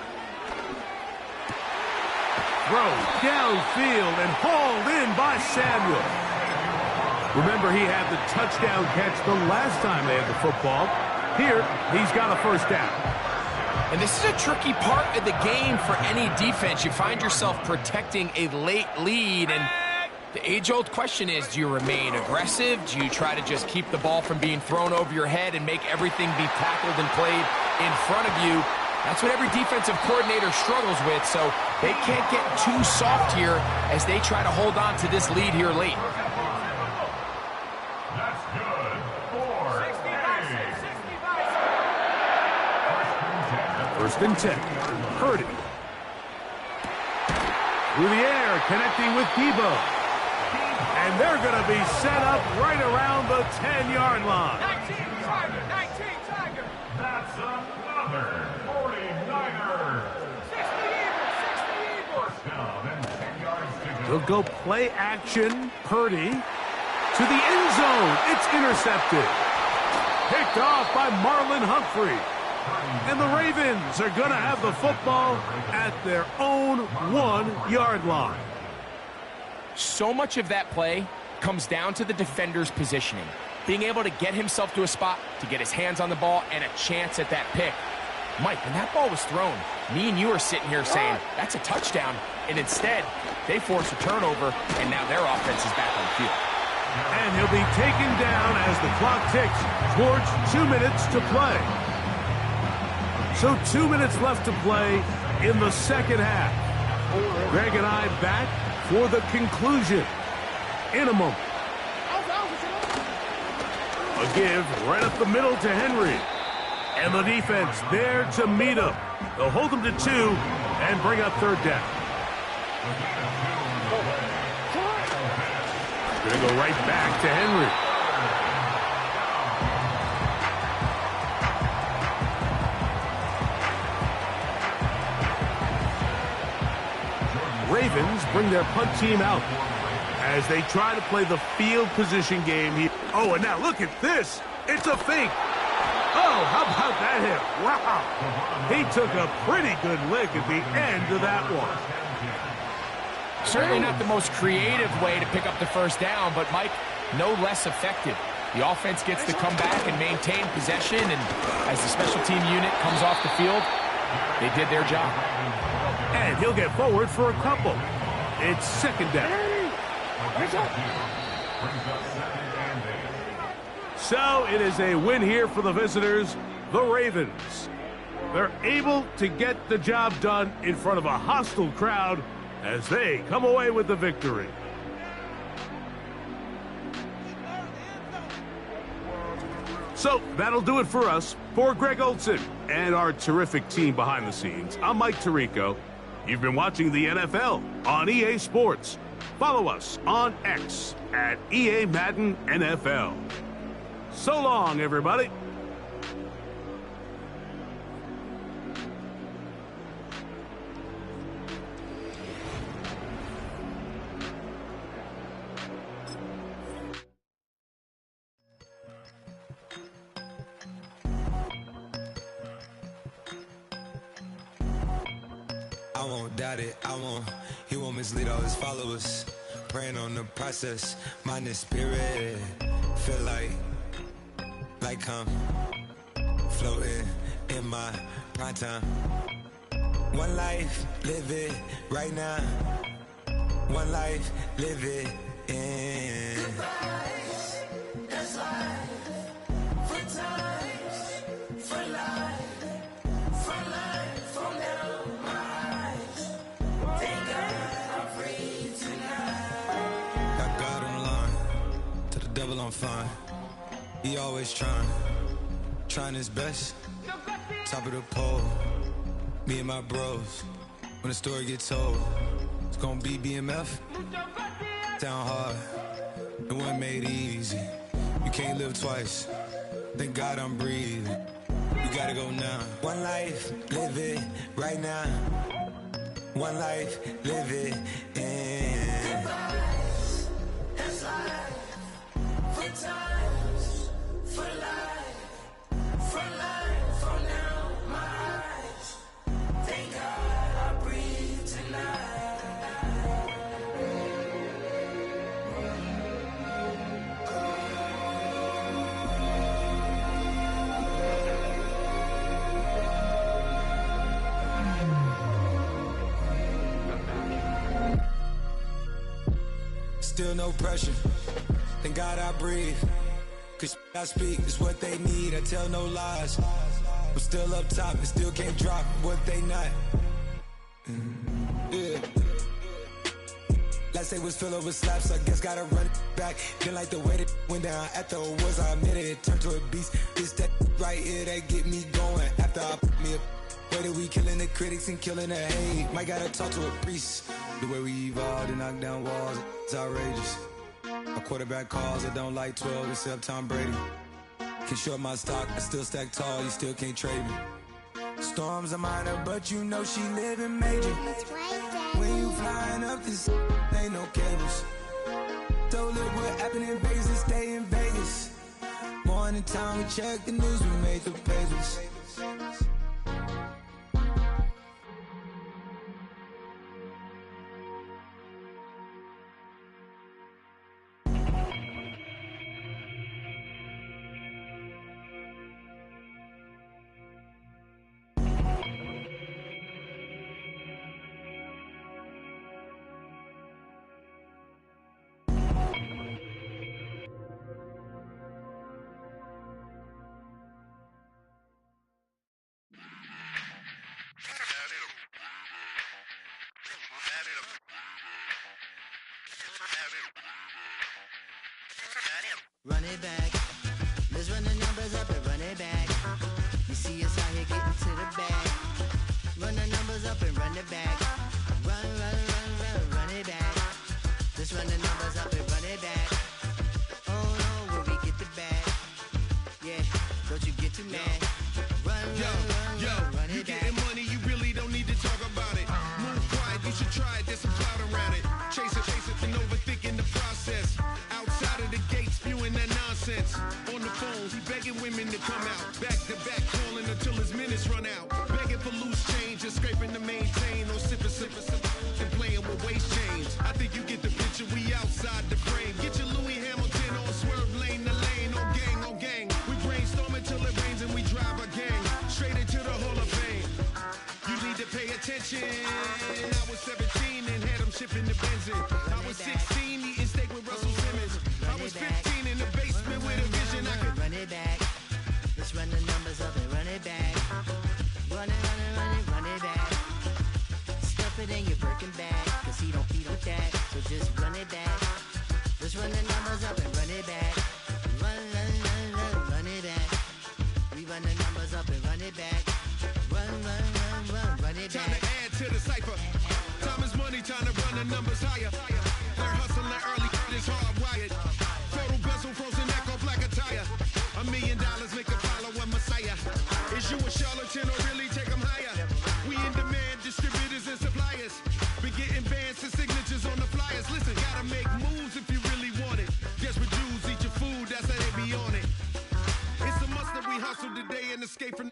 Throw downfield and hauled in by Samuel. Remember, he had the touchdown catch the last time they had the football. Here, he's got a 1st down. And this is a tricky part of the game for any defense. You find yourself protecting a late lead, and the age-old question is, do you remain aggressive? Do you try to just keep the ball from being thrown over your head and make everything be tackled and played in front of you? That's what every defensive coordinator struggles with, so they can't get too soft here as they try to hold on to this lead here late. That's good. 1st and 10. Purdy. Through the air, connecting with Debo. And they're going to be set up right around the 10-yard line. 19 Tiger. That's another 49er. 60 Eagles. First down and 10 yards to go. They'll go play action. Purdy to the end zone. It's intercepted. Picked off by Marlon Humphrey. And the Ravens are going to have the football at their own 1-yard line. So much of that play comes down to the defender's positioning. Being able to get himself to a spot, to get his hands on the ball, and a chance at that pick. Mike, when that ball was thrown, me and you are sitting here saying, that's a touchdown. And instead, they force a turnover, and now their offense is back on the field. And he'll be taken down as the clock ticks towards 2 minutes to play. So 2 minutes left to play in the second half. Greg and I back for the conclusion in a moment. A give right up the middle to Henry. And the defense there to meet him. They'll hold him to 2 and bring up third down. Going to go right back to Henry. Ravens bring their punt team out as they try to play the field position game here. Oh, and now look at this. It's a fake. Oh, how about that hit? Wow. He took a pretty good lick at the end of that one. Certainly not the most creative way to pick up the first down, but, Mike, no less effective. The offense gets to come back and maintain possession, and as the special team unit comes off the field, they did their job. And he'll get forward for a couple. It's second down. So it is a win here for the visitors, the Ravens. They're able to get the job done in front of a hostile crowd as they come away with the victory. So that'll do it for us. For Greg Olson and our terrific team behind the scenes, I'm Mike Tirico. You've been watching the NFL on EA Sports. Follow us on X at EA Madden NFL. So long, everybody. I won't doubt it, he won't mislead all his followers. Praying on the process, mind and spirit. Feel like I'm floating in my prime time. One life, live it right now. One life, live it in. Goodbyes, that's life. For times, for life. For life, from now, my eyes. Thank God I'm free tonight. Got God on the line, to the devil I'm fine. He always trying his best. Top of the pole, me and my bros. When the story gets told, it's gonna be BMF. Down hard, it wasn't made easy. You can't live twice. Thank God I'm breathing. We gotta go now. One life, live it right now. One life, live it in. Goodbyes, that's life. For times, for life. For life, from now, my eyes. Thank God I breathe tonight. Still no pressure. Thank God I breathe. Cause I speak is what they need. I tell no lies. I'm still up top and still can't drop what they not. Yeah. Last day was filled with slaps, I guess gotta run it back. Didn't like the way that went down at the awards, I admit it, it turned to a beast. This that right here that get me going. After I put me a way that we killing the critics and killing the hate. Might gotta talk to a priest. The way we evolved and knock down walls, it's outrageous. My quarterback calls, I don't like 12 except Tom Brady. Can short my stock, I still stack tall, you still can't trade me. Storms are minor, but you know she living major. When you flying up this, ain't no cables. So look what happened in Vegas and stay in Vegas. Morning time, we check the news, we made the pages. run it back. Let's run the numbers up and run it back. You see us out here getting to the bag. Run the numbers up and run it back. Run it back. Let's run the numbers up and run it back. Oh no, where we get the bag. Yeah, don't you get too mad. Run it you back. getting money, you really don't need to talk about it. Move quiet, you should try it, there's some cloud around it. Chase it, and overthinking the process. Outside of the gate, spewing that nonsense. On the phone, he begging women to come out. Back to back, calling until his minutes run out. Begging for loose change and scraping to maintain. Or sipping, and playing with waist chains. I think you get the picture, we outside the frame. Get your Louis Hamilton on swerve lane to lane. On gang. We brainstorm until it rains and we drive a gang. Straight into the Hall of Fame. You need to pay attention. I was 17 and had them shipping the benzin. I was 16 eating steak with Russell Simmons. I was 15 in the basement with a vision. I could run it back. Let's run the numbers up and run it back. Run it back. Stuff it in your Birkin bag, cause he don't feed with that. So just run it back. Let's run the numbers up and run it back. Run it back. We run the numbers up and run it back. Run it back. Time to add to the cipher. Time is money, time to run the numbers higher. They're hustling early, it's hardwired. Total bezel, frozen echo, black attire. $1 million make a follow a messiah. Is you a charlatan or really take them higher? We in demand, distributors and suppliers. Been getting bands and signatures on the flyers. Listen, gotta make moves if you really want it. Desperate Jews eat your food, that's how they be on it. It's a must that we hustle today and escape from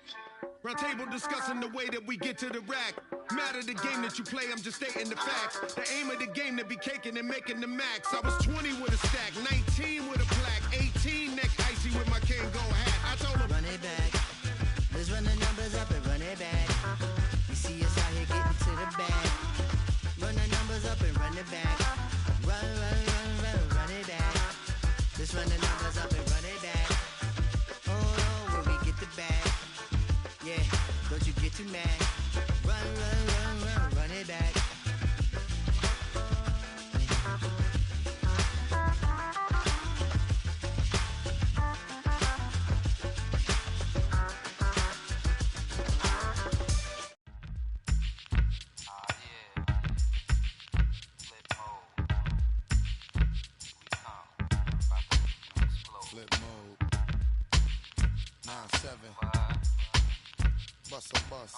round table discussing the way that we get to the rack. Matter the game that you play, I'm just stating the facts. The aim of the game to be caking and making the max. I was 20 with a stack, 19 with a plaque, 18 neck icy with my Kango hat. I told him, run it back. Let's run the numbers up and run it back. You see us out here getting to the bag. Run the numbers up and run it back. Run it back. Let's run the numbers up and run it back. Oh no, where we get the bag. Yeah, don't you get too mad. Run it back. Flip mode. 9-7. Bust a bus.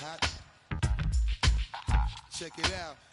Hot. Check it out.